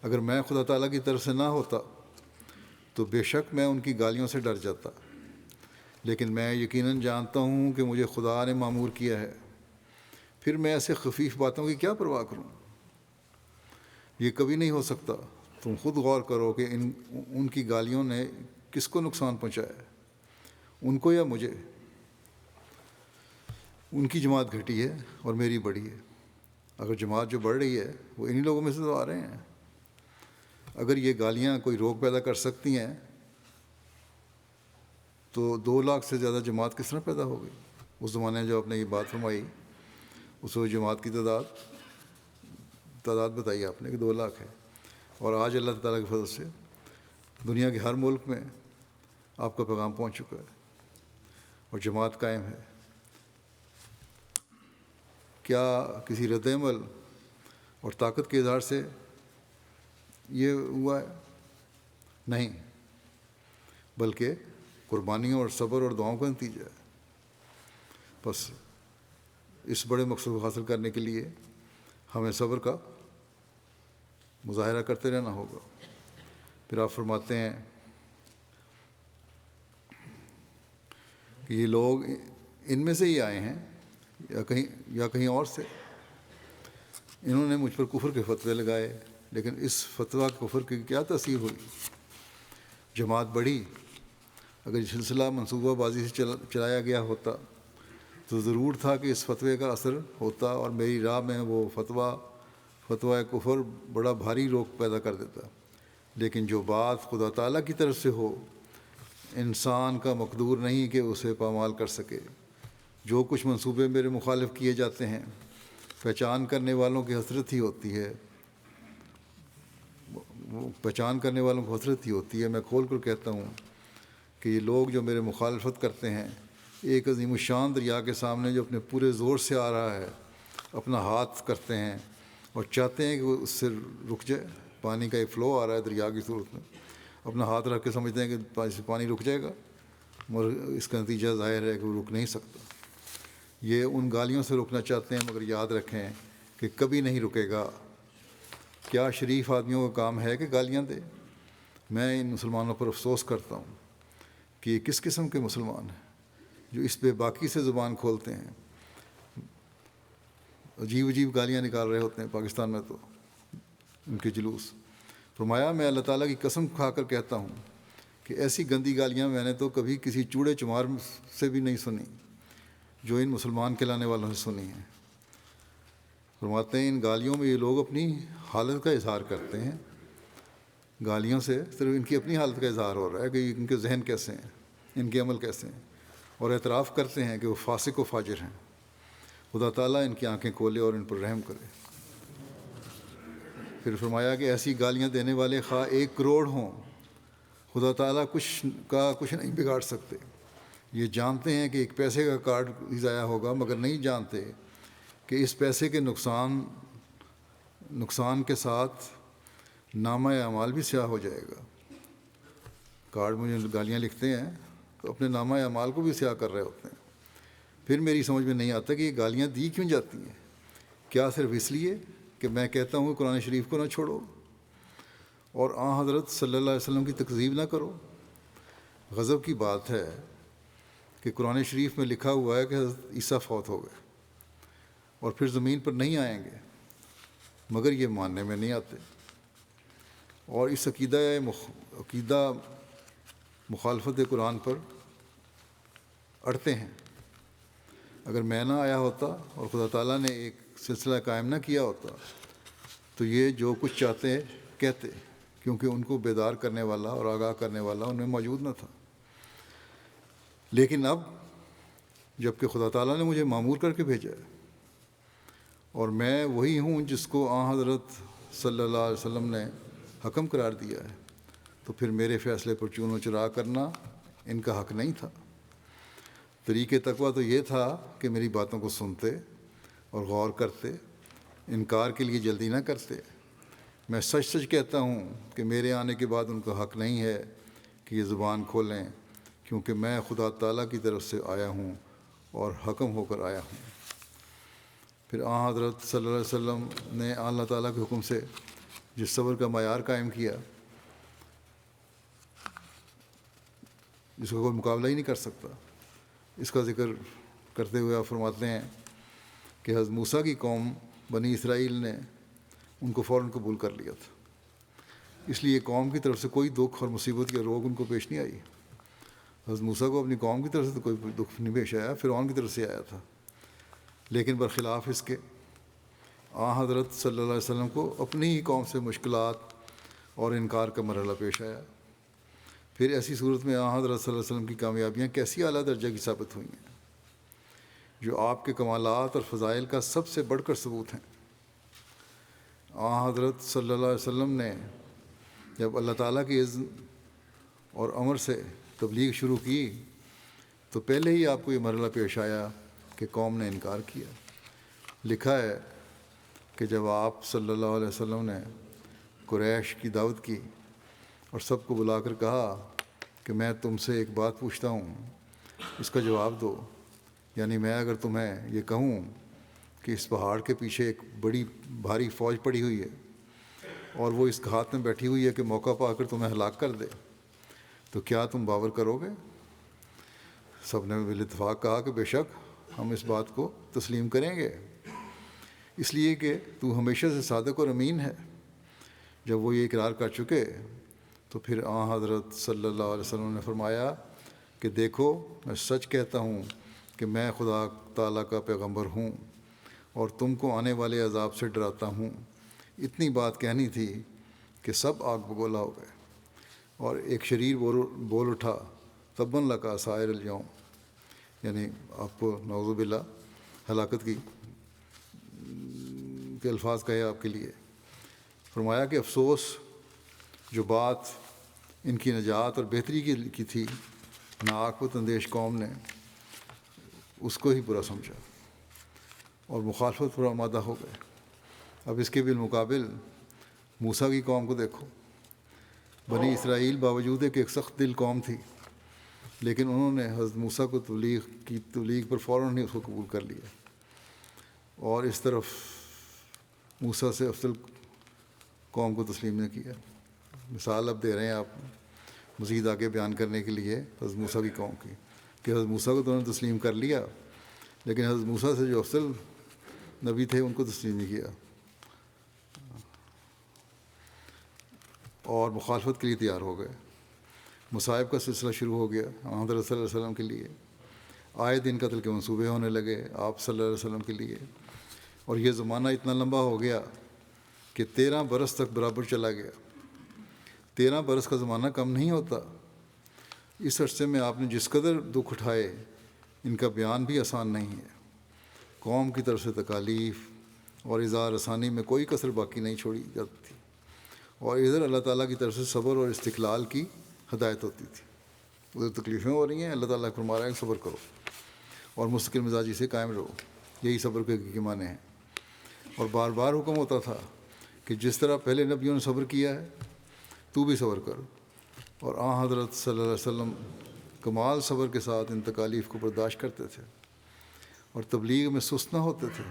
اگر میں خدا تعالیٰ کی طرف سے نہ ہوتا تو بے شک میں ان کی گالیوں سے ڈر جاتا، لیکن میں یقیناً جانتا ہوں کہ مجھے خدا نے معمور کیا ہے، پھر میں ایسے خفیف باتوں کی کیا پرواہ کروں؟ یہ کبھی نہیں ہو سکتا۔ تم خود غور کرو کہ ان کی گالیوں نے کس کو نقصان پہنچایا ہے، ان کو یا مجھے؟ ان کی جماعت گھٹی ہے اور میری بڑھی ہے۔ اگر جماعت جو بڑھ رہی ہے وہ انہی لوگوں میں سے تو آ رہے ہیں۔ اگر یہ گالیاں کوئی روک پیدا کر سکتی ہیں تو 2 لاکھ سے زیادہ جماعت کس طرح پیدا ہو گئی؟ اس زمانے میں جو آپ نے یہ بات فرمائی اس وقت جماعت کی تعداد بتائی آپ نے کہ 2 لاکھ ہے، اور آج اللہ تعالیٰ کے فضل سے دنیا کے ہر ملک میں آپ کا پیغام پہنچ چکا ہے اور جماعت قائم ہے۔ کیا کسی رد عمل اور طاقت کے اظہار سے یہ ہوا ہے؟ نہیں، بلکہ قربانیوں اور صبر اور دعاؤں کا نتیجہ ہے۔ بس اس بڑے مقصد کو حاصل کرنے کے لیے ہمیں صبر کا مظاہرہ کرتے رہنا ہوگا۔ پھر آپ فرماتے ہیں کہ یہ لوگ ان میں سے ہی آئے ہیں یا کہیں اور سے، انہوں نے مجھ پر کفر کے فتوے لگائے، لیکن اس فتویٰ کفر کی کیا تاثیر ہوئی؟ جماعت بڑھی۔ اگر یہ سلسلہ منصوبہ بازی سے چلایا گیا ہوتا تو ضرور تھا کہ اس فتوے کا اثر ہوتا اور میری راہ میں وہ فتویٰ کفر بڑا بھاری روک پیدا کر دیتا، لیکن جو بات خدا تعالیٰ کی طرف سے ہو انسان کا مقدور نہیں کہ اسے پامال کر سکے۔ جو کچھ منصوبے میرے مخالف کیے جاتے ہیں پہچان کرنے والوں کی حسرت ہی ہوتی ہے، پہچان کرنے والوں کو حسرت ہی ہوتی ہے۔ میں کھول کر کہتا ہوں کہ یہ لوگ جو میرے مخالفت کرتے ہیں ایک عظیم الشان دریا کے سامنے جو اپنے پورے زور سے آ رہا ہے اپنا ہاتھ کرتے ہیں اور چاہتے ہیں کہ وہ اس سے رک جائے۔ پانی کا ایک فلو آ رہا ہے دریا کی صورت میں، اپنا ہاتھ رکھ کے سمجھتے ہیں کہ پانی رک جائے گا، مگر اس کا نتیجہ ظاہر ہے کہ وہ رک نہیں سکتا۔ یہ ان گالیوں سے روکنا چاہتے ہیں، مگر یاد رکھیں کہ کبھی نہیں رکے گا۔ کیا شریف آدمیوں کا کام ہے کہ گالیاں دے؟ میں ان مسلمانوں پر افسوس کرتا ہوں کہ یہ کس قسم کے مسلمان ہیں جو اس بے باکی سے زبان کھولتے ہیں، عجیب عجیب گالیاں نکال رہے ہوتے ہیں۔ پاکستان میں تو ان کے جلوس۔ فرمایا میں اللہ تعالیٰ کی قسم کھا کر کہتا ہوں کہ ایسی گندی گالیاں میں نے تو کبھی کسی چوڑے چمار سے بھی نہیں سنی جو ان مسلمان کہلانے والوں سے سنی ہیں۔ فرماتے ہیں ان گالیوں میں یہ لوگ اپنی حالت کا اظہار کرتے ہیں، گالیوں سے صرف ان کی اپنی حالت کا اظہار ہو رہا ہے کہ ان کے ذہن کیسے ہیں، ان کے عمل کیسے ہیں، اور اعتراف کرتے ہیں کہ وہ فاسق و فاجر ہیں۔ خدا تعالیٰ ان کی آنکھیں کھولے اور ان پر رحم کرے۔ پھر فرمایا کہ ایسی گالیاں دینے والے خواہ 1 کروڑ ہوں، خدا تعالیٰ کچھ نہیں بگاڑ سکتے۔ یہ جانتے ہیں کہ ایک پیسے کا کارڈ ہی ضائع ہوگا، مگر نہیں جانتے کہ اس پیسے کے نقصان کے ساتھ نامہ اعمال بھی سیاہ ہو جائے گا۔ کارڈ میں جو گالیاں لکھتے ہیں تو اپنے نامہ اعمال کو بھی سیاہ کر رہے ہوتے ہیں۔ پھر میری سمجھ میں نہیں آتا کہ یہ گالیاں دی کیوں جاتی ہیں؟ کیا صرف اس لیے کہ میں کہتا ہوں قرآن شریف کو نہ چھوڑو اور آن حضرت صلی اللہ علیہ وسلم کی تکذیب نہ کرو؟ غضب کی بات ہے کہ قرآن شریف میں لکھا ہوا ہے کہ حضرت عیسیٰ فوت ہو گئے اور پھر زمین پر نہیں آئیں گے، مگر یہ ماننے میں نہیں آتے اور اس عقیدہ مخالفت قرآن پر اڑتے ہیں۔ اگر میں نہ آیا ہوتا اور خدا تعالیٰ نے ایک سلسلہ قائم نہ کیا ہوتا تو یہ جو کچھ چاہتے کہتے، کیونکہ ان کو بیدار کرنے والا اور آگاہ کرنے والا ان میں موجود نہ تھا۔ لیکن اب جب کہ خدا تعالیٰ نے مجھے معمور کر کے بھیجا ہے اور میں وہی ہوں جس کو حضرت صلی اللہ علیہ وسلم نے حکم قرار دیا ہے، تو پھر میرے فیصلے پر چون و چرا کرنا ان کا حق نہیں تھا۔ طریقِ تقویٰ تو یہ تھا کہ میری باتوں کو سنتے اور غور کرتے، انکار کے لیے جلدی نہ کرتے۔ میں سچ سچ کہتا ہوں کہ میرے آنے کے بعد ان کا حق نہیں ہے کہ یہ زبان کھولیں، کیونکہ میں خدا تعالیٰ کی طرف سے آیا ہوں اور حکم ہو کر آیا ہوں۔ پھر حضرت صلی اللہ علیہ وسلم نے اللہ تعالیٰ کے حکم سے جس صبر کا معیار قائم کیا جس کا کوئی مقابلہ ہی نہیں کر سکتا، اس کا ذکر کرتے ہوئے آپ فرماتے ہیں کہ حضرت موسیٰ کی قوم بنی اسرائیل نے ان کو فوراً قبول کر لیا تھا، اس لیے قوم کی طرف سے کوئی دکھ اور مصیبت یا روگ ان کو پیش نہیں آئی۔ حضرت موسیٰ کو اپنی قوم کی طرف سے تو کوئی دکھ نہیں پیش آیا، فرعون کی طرف سے آیا تھا، لیکن برخلاف اس کے حضرت صلی اللہ علیہ وسلم کو اپنی ہی قوم سے مشکلات اور انکار کا مرحلہ پیش آیا۔ پھر ایسی صورت میں حضرت صلی اللہ علیہ وسلم کی کامیابیاں کیسی اعلیٰ درجہ کی ثابت ہوئی ہیں، جو آپ کے کمالات اور فضائل کا سب سے بڑھ کر ثبوت ہیں۔ حضرت صلی اللہ علیہ وسلم نے جب اللہ تعالیٰ کی اذن اور امر سے تبلیغ شروع کی تو پہلے ہی آپ کو یہ مرحلہ پیش آیا کہ قوم نے انکار کیا۔ لکھا ہے کہ جب آپ صلی اللہ علیہ وسلم نے قریش کی دعوت کی اور سب کو بلا کر کہا کہ میں تم سے ایک بات پوچھتا ہوں، اس کا جواب دو، یعنی میں اگر تمہیں یہ کہوں کہ اس پہاڑ کے پیچھے ایک بڑی بھاری فوج پڑی ہوئی ہے اور وہ اس گھات میں بیٹھی ہوئی ہے کہ موقع پا کر تمہیں ہلاک کر دے، تو کیا تم باور کرو گے؟ سب نے بالاتفاق کہا کہ بے شک ہم اس بات کو تسلیم کریں گے، اس لیے کہ تو ہمیشہ سے صادق اور امین ہے۔ جب وہ یہ اقرار کر چکے تو پھر حضرت صلی اللہ علیہ وسلم نے فرمایا کہ دیکھو، میں سچ کہتا ہوں کہ میں خدا تعالیٰ کا پیغمبر ہوں اور تم کو آنے والے عذاب سے ڈراتا ہوں۔ اتنی بات کہنی تھی کہ سب آگ بگولا ہو گئے، اور ایک شریر بول اٹھا تباً لکا سائر الیوم، یعنی آپ کو نعوذ باللہ ہلاکت کی کے الفاظ کہے آپ کے لیے۔ فرمایا کہ افسوس، جو بات ان کی نجات اور بہتری کی تھی، ناعاقبت اندیش قوم نے اس کو ہی برا سمجھا اور مخالفت پر آمادہ ہو گئے۔ اب اس کے بالمقابل موسیٰ کی قوم کو دیکھو۔ بنی اسرائیل باوجود کہ ایک سخت دل قوم تھی، لیکن انہوں نے حضرت موسیٰ کو تبلیغ پر فوراً ہی اس کو قبول کر لیا، اور اس طرف موسیٰ سے افضل قوم کو تسلیم نہ کیا۔ مثال اب دے رہے ہیں آپ مزید آگے بیان کرنے کے لیے حضرت موسیٰ کی قوم کی، کہ حضرت موسیٰ کو تو انہوں نے تسلیم کر لیا، لیکن حضرت موسیٰ سے جو افضل نبی تھے ان کو تسلیم نہیں کیا اور مخالفت کے لیے تیار ہو گئے۔ مصائب کا سلسلہ شروع ہو گیا حضرت صلی اللہ علیہ وسلم کے لیے، آئے دن قتل کے منصوبے ہونے لگے آپ صلی اللہ علیہ وسلم کے لیے، اور یہ زمانہ اتنا لمبا ہو گیا کہ 13 برس تک برابر چلا گیا۔ 13 برس کا زمانہ کم نہیں ہوتا۔ اس عرصے میں آپ نے جس قدر دکھ اٹھائے، ان کا بیان بھی آسان نہیں ہے۔ قوم کی طرف سے تکالیف اور اظہار رسانی میں کوئی کسر باقی نہیں چھوڑی جاتی تھی، اور ادھر اللہ تعالیٰ کی طرف سے صبر اور استقلال کی ہدایت ہوتی تھی۔ ادھر تکلیفیں ہو رہی ہیں، اللہ تعالیٰ فرما رہا ہے کہ صبر کرو اور مستقل مزاجی سے قائم رہو، یہی صبر کے حقیقی معنی ہیں۔ اور بار بار حکم ہوتا تھا کہ جس طرح پہلے نبیوں نے صبر کیا ہے تو بھی صبر کر، اور حضرت صلی اللہ علیہ وسلم کمال صبر کے ساتھ ان تکالیف کو برداشت کرتے تھے اور تبلیغ میں سست نہ ہوتے تھے،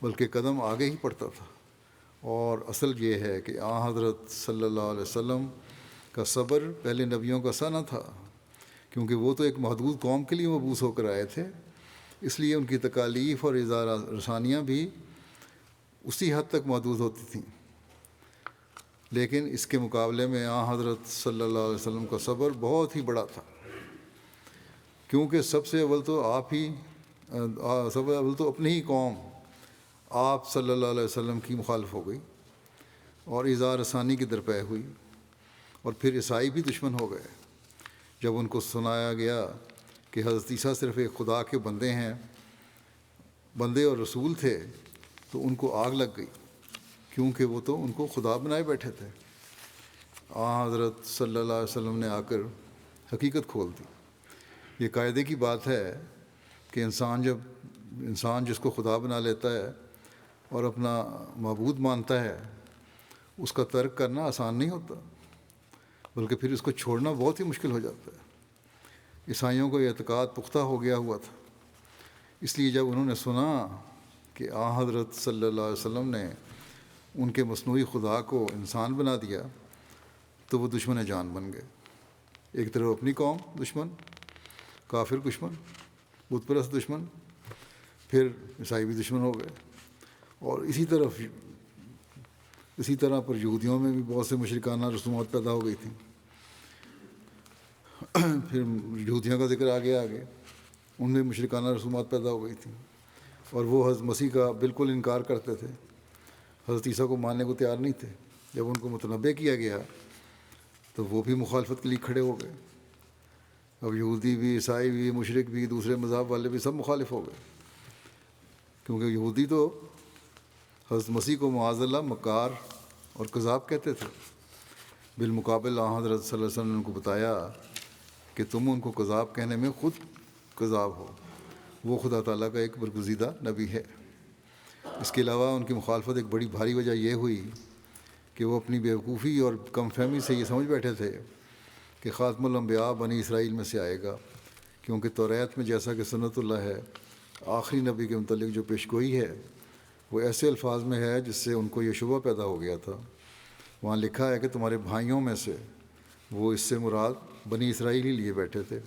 بلکہ قدم آگے ہی پڑتا تھا۔ اور اصل یہ ہے کہ حضرت صلی اللہ علیہ وسلم کا صبر پہلے نبیوں کا سا نہ تھا، کیونکہ وہ تو ایک محدود قوم کے لیے مبعوث ہو کر آئے تھے، اس لیے ان کی تکالیف اور اظہار رسانیاں بھی اسی حد تک محدود ہوتی تھیں۔ لیکن اس کے مقابلے میں حضرت صلی اللہ علیہ وسلم کا صبر بہت ہی بڑا تھا، کیونکہ سب سے اول تو اپنی ہی قوم آپ صلی اللہ علیہ وسلم کی مخالف ہو گئی اور اظہار رسانی کی درپے ہوئی، اور پھر عیسائی بھی دشمن ہو گئے جب ان کو سنایا گیا کہ حضرت عیسیٰ صرف ایک خدا کے بندے اور رسول تھے تو ان کو آگ لگ گئی، کیونکہ وہ تو ان کو خدا بنائے بیٹھے تھے۔ حضرت صلی اللہ علیہ وسلم نے آ کر حقیقت کھول دی۔ یہ قاعدے کی بات ہے کہ انسان جس کو خدا بنا لیتا ہے اور اپنا معبود مانتا ہے، اس کا ترک کرنا آسان نہیں ہوتا، بلکہ پھر اس کو چھوڑنا بہت ہی مشکل ہو جاتا ہے۔ عیسائیوں کو یہ اعتقاد پختہ ہو گیا ہوا تھا، اس لیے جب انہوں نے سنا کہ حضرت صلی اللہ علیہ وسلم نے ان کے مصنوعی خدا کو انسان بنا دیا تو وہ دشمن جان بن گئے۔ ایک طرف اپنی قوم دشمن، کافر دشمن، بت پرست دشمن، پھر عیسائی بھی دشمن ہو گئے، اور اسی طرح پر یہودیوں میں بھی بہت سے مشرکانہ رسومات پیدا ہو گئی تھیں۔ پھر یہودیوں کا ذکر آگے ان میں مشرکانہ رسومات پیدا ہو گئی تھیں، اور وہ حضرت مسیح کا بالکل انکار کرتے تھے، حضرت عیسیٰ کو ماننے کو تیار نہیں تھے۔ جب ان کو متنبہ کیا گیا تو وہ بھی مخالفت کے لیے کھڑے ہو گئے۔ اب یہودی بھی، عیسائی بھی، مشرک بھی، دوسرے مذہب والے بھی سب مخالف ہو گئے، کیونکہ یہودی تو حضرت مسیح کو معاذ اللہ مکار اور کذاب کہتے تھے۔ بالمقابل حضرت صلی اللہ علیہ وسلم نے ان کو بتایا کہ تم ان کو کذاب کہنے میں خود کذاب ہو، وہ خدا تعالیٰ کا ایک برگزیدہ نبی ہے۔ اس کے علاوہ ان کی مخالفت ایک بڑی بھاری وجہ یہ ہوئی کہ وہ اپنی بیوقوفی اور کم فہمی سے یہ سمجھ بیٹھے تھے کہ خاتم الانبیاء بنی اسرائیل میں سے آئے گا، کیونکہ توریت میں جیسا کہ سنت اللہ ہے، آخری نبی کے متعلق جو پیشگوئی ہے وہ ایسے الفاظ میں ہے جس سے ان کو یہ شبہ پیدا ہو گیا تھا۔ وہاں لکھا ہے کہ تمہارے بھائیوں میں سے، وہ اس سے مراد بنی اسرائیل ہی لیے بیٹھے تھے،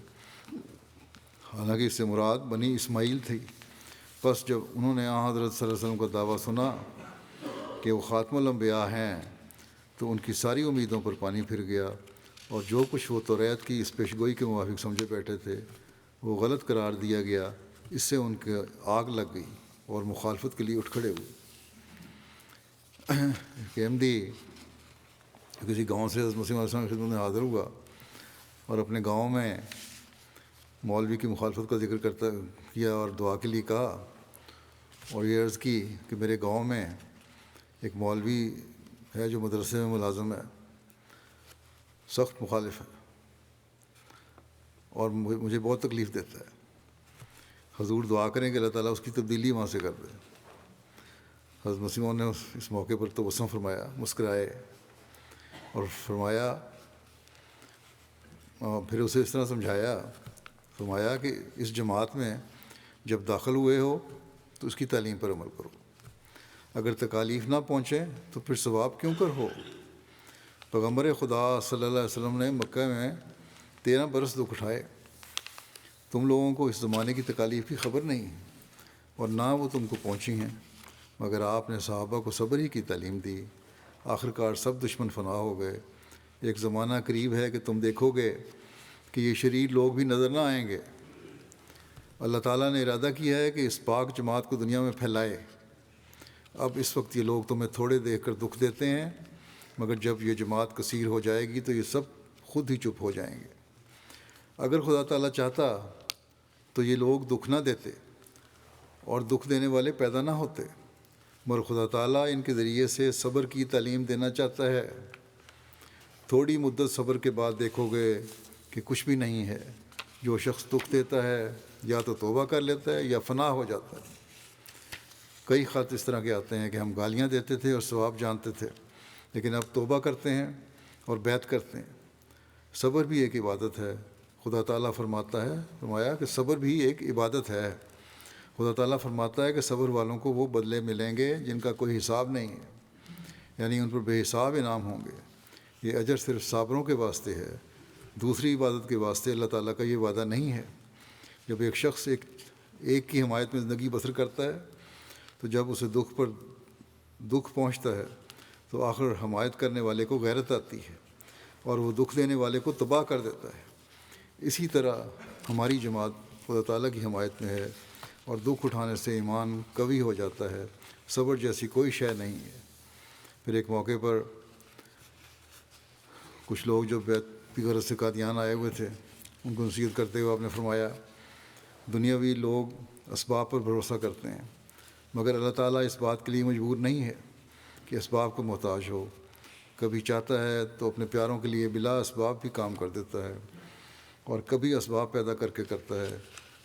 حالانکہ اس سے مراد بنی اسماعیل تھی۔ بس جب انہوں نے حضرت صلی اللہ علیہ وسلم کا دعویٰ سنا کہ وہ خاتم الانبیاء ہیں تو ان کی ساری امیدوں پر پانی پھر گیا، اور جو کچھ وہ توریت کی اس پیشگوئی کے موافق سمجھے بیٹھے تھے وہ غلط قرار دیا گیا۔ اس سے ان کے آگ لگ گئی اور مخالفت کے لیے اٹھ کھڑے ہوئے۔ کہ احمدی کسی گاؤں سے حضرت مسیح علیہ السلام کی خدمت میں حاضر ہوا اور اپنے گاؤں میں مولوی کی مخالفت کا ذکر کیا اور دعا کے لیے کہا، اور یہ عرض کی کہ میرے گاؤں میں ایک مولوی ہے جو مدرسے میں ملازم ہے، سخت مخالف ہے اور مجھے بہت تکلیف دیتا ہے۔ حضور دعا کریں کہ اللہ تعالیٰ اس کی تبدیلی وہاں سے کر دے۔ حضرت مسیح موعود نے اس موقع پر تبسم فرمایا، مسکرائے اور فرمایا، پھر اسے اس طرح فرمایا کہ اس جماعت میں جب داخل ہوئے ہو تو اس کی تعلیم پر عمل کرو، اگر تکالیف نہ پہنچے تو پھر ثواب کیوں کر ہو۔ پیغمبر خدا صلی اللہ علیہ وسلم نے مکہ میں 13 برس دکھ اٹھائے، تم لوگوں کو اس زمانے کی تکالیف کی خبر نہیں اور نہ وہ تم کو پہنچی ہیں، مگر آپ نے صحابہ کو صبر ہی کی تعلیم دی۔ آخرکار سب دشمن فنا ہو گئے۔ ایک زمانہ قریب ہے کہ تم دیکھو گے کہ یہ شریر لوگ بھی نظر نہ آئیں گے۔ اللہ تعالیٰ نے ارادہ کیا ہے کہ اس پاک جماعت کو دنیا میں پھیلائے۔ اب اس وقت یہ لوگ تمہیں تھوڑے دیکھ کر دکھ دیتے ہیں، مگر جب یہ جماعت کثیر ہو جائے گی تو یہ سب خود ہی چپ ہو جائیں گے۔ اگر خدا تعالیٰ چاہتا تو یہ لوگ دکھ نہ دیتے اور دکھ دینے والے پیدا نہ ہوتے، مگر خدا تعالیٰ ان کے ذریعے سے صبر کی تعلیم دینا چاہتا ہے۔ تھوڑی مدت صبر کے بعد دیکھو گے کہ کچھ بھی نہیں ہے۔ جو شخص دکھ دیتا ہے یا تو توبہ کر لیتا ہے یا فنا ہو جاتا ہے۔ کئی خط اس طرح کے آتے ہیں کہ ہم گالیاں دیتے تھے اور ثواب جانتے تھے، لیکن اب توبہ کرتے ہیں اور بیعت کرتے ہیں۔ صبر بھی ایک عبادت ہے۔ خدا تعالیٰ فرمایا کہ صبر بھی ایک عبادت ہے۔ خدا تعالیٰ فرماتا ہے کہ صبر والوں کو وہ بدلے ملیں گے جن کا کوئی حساب نہیں ہے، یعنی ان پر بے حساب انعام ہوں گے۔ یہ اجر صرف صابروں کے واسطے ہے، دوسری عبادت کے واسطے اللہ تعالیٰ کا یہ وعدہ نہیں ہے۔ جب ایک شخص ایک کی حمایت میں زندگی بسر کرتا ہے تو جب اسے دکھ پر دکھ پہنچتا ہے تو آخر حمایت کرنے والے کو غیرت آتی ہے اور وہ دکھ دینے والے کو تباہ کر دیتا ہے۔ اسی طرح ہماری جماعت خدا تعالیٰ کی حمایت میں ہے اور دکھ اٹھانے سے ایمان قوی ہو جاتا ہے۔ صبر جیسی کوئی شے نہیں ہے۔ پھر ایک موقع پر کچھ لوگ جو بیعت کی غرض سے قادیان آئے ہوئے تھے، ان کو نصیحت کرتے ہوئے آپ نے فرمایا دنیاوی لوگ اسباب پر بھروسہ کرتے ہیں، مگر اللہ تعالیٰ اس بات کے لیے مجبور نہیں ہے کہ اسباب کو محتاج ہو۔ کبھی چاہتا ہے تو اپنے پیاروں کے لیے بلا اسباب بھی کام کر دیتا ہے، اور کبھی اسباب پیدا کر کے کرتا ہے،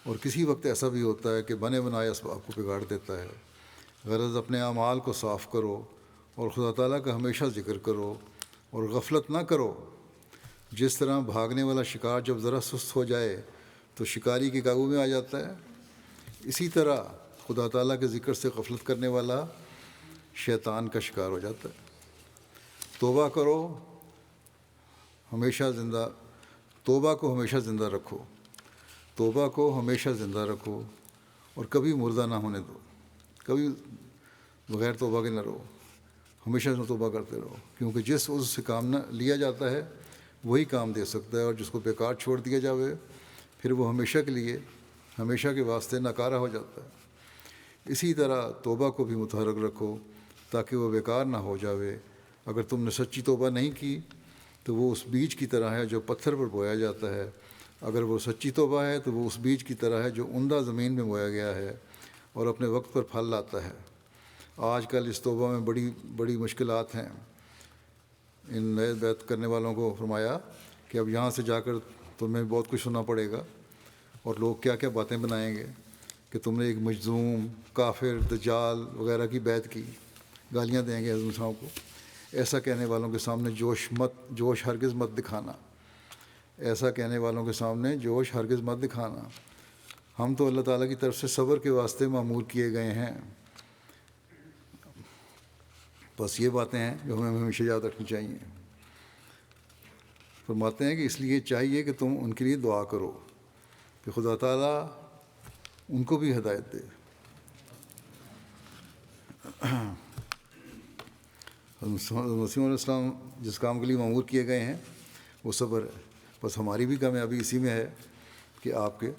اور کسی وقت ایسا بھی ہوتا ہے کہ بنے بنائے اسباب کو بگاڑ دیتا ہے۔ غرض اپنے اعمال کو صاف کرو اور خدا تعالیٰ کا ہمیشہ ذکر کرو اور غفلت نہ کرو۔ جس طرح بھاگنے والا شکار جب ذرا سست ہو جائے تو شکاری کے قابو میں آ جاتا ہے، اسی طرح خدا تعالیٰ کے ذکر سے غفلت کرنے والا شیطان کا شکار ہو جاتا ہے۔ توبہ کرو، توبہ کو ہمیشہ زندہ رکھو، توبہ کو ہمیشہ زندہ رکھو اور کبھی مردہ نہ ہونے دو، کبھی بغیر توبہ کے نہ رہو، ہمیشہ توبہ کرتے رہو، کیونکہ جس عضو سے کام نہ لیا جاتا ہے وہی کام دے سکتا ہے، اور جس کو بیکار چھوڑ دیا جاوے پھر وہ ہمیشہ کے لیے، ہمیشہ کے واسطے ناکارہ ہو جاتا ہے۔ اسی طرح توبہ کو بھی متحرک رکھو تاکہ وہ بیکار نہ ہو جاوے۔ اگر تم نے سچی توبہ نہیں کی تو وہ اس بیج کی طرح ہے جو پتھر پر بویا جاتا ہے، اگر وہ سچی توبہ ہے تو وہ اس بیج کی طرح ہے جو عمدہ زمین میں بویا گیا ہے اور اپنے وقت پر پھل لاتا ہے۔ آج کل اس توبہ میں بڑی بڑی مشکلات ہیں۔ ان نئے بیعت کرنے والوں کو فرمایا کہ اب یہاں سے جا کر تمہیں بہت کچھ سننا پڑے گا، اور لوگ کیا کیا باتیں بنائیں گے کہ تم نے ایک مجذوم، کافر، دجال وغیرہ کی بیعت کی، گالیاں دیں گے حضرت صاحب کو۔ ایسا کہنے والوں کے سامنے جوش ہرگز مت دکھانا، ایسا کہنے والوں کے سامنے جوش ہرگز مت دکھانا۔ ہم تو اللہ تعالیٰ کی طرف سے صبر کے واسطے معمور کیے گئے ہیں۔ بس یہ باتیں ہیں جو ہمیں ہمیشہ یاد رکھنی چاہیے۔ فرماتے ہیں کہ اس لیے چاہیے کہ تم ان کے لیے دعا کرو کہ خدا تعالیٰ ان کو بھی ہدایت دے۔ مسیح علیہ السلام جس کام کے لیے معمور کیے گئے ہیں وہ صبر ہے۔ بس ہماری بھی کامیابی اسی میں ہے کہ آپ کے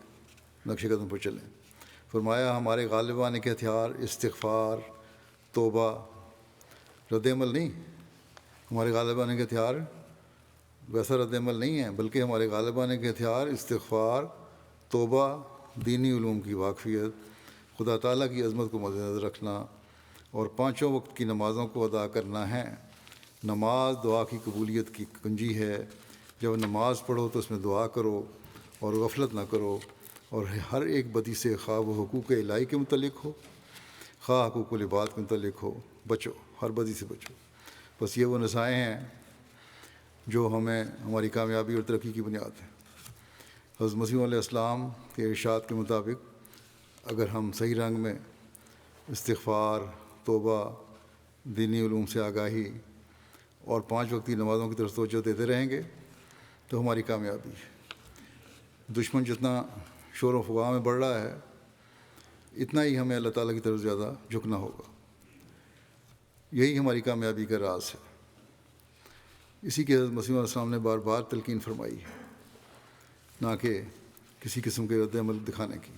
نقش قدم پر چلیں۔ فرمایا ہمارے غالبانے کے ہتھیار استغفار، توبہ، رد عمل نہیں۔ ہمارے غالبانے کے ہتھیار ویسا رد عمل نہیں ہے، بلکہ ہمارے غالبانے کے ہتھیار استغفار، توبہ، دینی علوم کی واقفیت، خدا تعالیٰ کی عظمت کو مد نظر رکھنا اور 5 وقت کی نمازوں کو ادا کرنا ہے۔ نماز دعا کی قبولیت کی کنجی ہے۔ جب نماز پڑھو تو اس میں دعا کرو اور غفلت نہ کرو، اور ہر ایک بدی سے، خواہ وہ حقوق الہی کے متعلق ہو، خواہ حقوق العباد کے متعلق ہو، بچو، ہر بدی سے بچو۔ بس یہ وہ نصائح ہیں جو ہمیں ہماری کامیابی اور ترقی کی بنیاد ہے۔ حضرت مسیح علیہ السلام کے ارشاد کے مطابق اگر ہم صحیح رنگ میں استغفار، توبہ، دینی علوم سے آگاہی اور 5 وقتی نمازوں کی طرف توجہ دیتے رہیں گے تو ہماری کامیابی ہے۔ دشمن جتنا شور و فغاں میں بڑھ رہا ہے اتنا ہی ہمیں اللہ تعالیٰ کی طرف زیادہ جھکنا ہوگا۔ یہی ہماری کامیابی کا راز ہے۔ اسی کے حضرت مسیح علیہ السلام نے بار بار تلقین فرمائی ہے، نہ کہ کسی قسم کے رد عمل دکھانے کی۔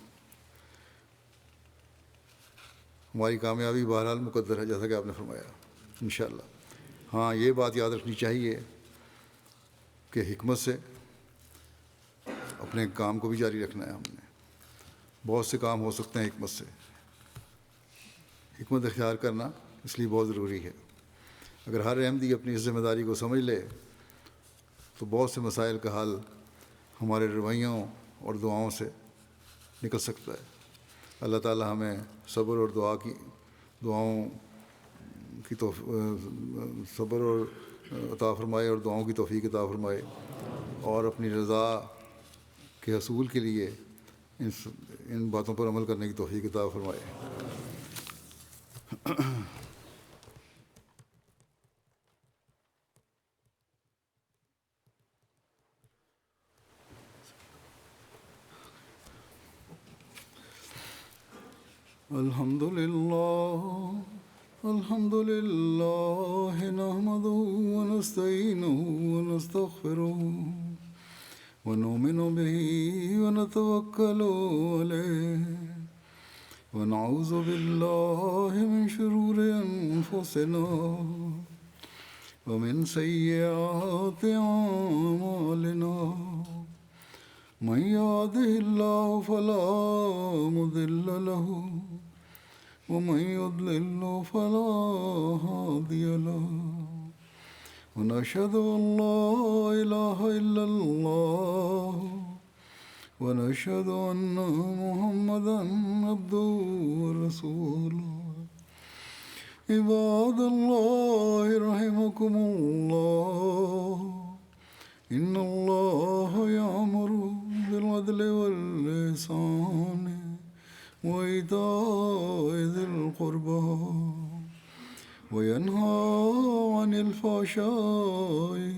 ہماری کامیابی بہرحال مقدر ہے، جیسا کہ آپ نے فرمایا انشاءاللہ۔ ہاں یہ بات یاد رکھنی چاہیے کہ حکمت سے اپنے کام کو بھی جاری رکھنا ہے۔ ہم نے بہت سے کام ہو سکتے ہیں حکمت سے، حکمت اختیار کرنا اس لیے بہت ضروری ہے۔ اگر ہر احمدی اپنی اس ذمہ داری کو سمجھ لے تو بہت سے مسائل کا حل ہمارے رویوں اور دعاؤں سے نکل سکتا ہے۔ اللہ تعالیٰ ہمیں صبر اور صبر اور عطا فرمائے اور دعاؤں کی توفیق عطا فرمائے، اور اپنی رضا کے حصول کے لیے ان باتوں پر عمل کرنے کی توفیق عطا فرمائے۔ الحمد لله نحمده ونستعينه ونستغفره ونؤمن به ونتوكل عليه ونعوذ بالله من شرور أنفسنا ومن سيئات أعمالنا من يهده الله فلا مضل له ومن يضلل فلا هادي له ونشهد أن لا إله إلا الله ونشهد أن محمدا عبده ورسوله عباد الله رحمكم الله إن الله يأمر بالعدل والإحسان وإيتاء ذي القربى وينهى عن الفحشاء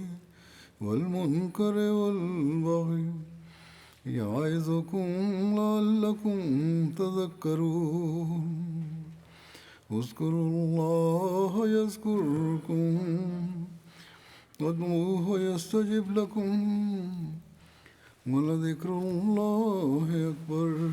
والمنكر والبغي يعظكم لعلكم تذكرون اذكروا الله يذكركم وادعوه يستجب لكم ولذكر الله أكبر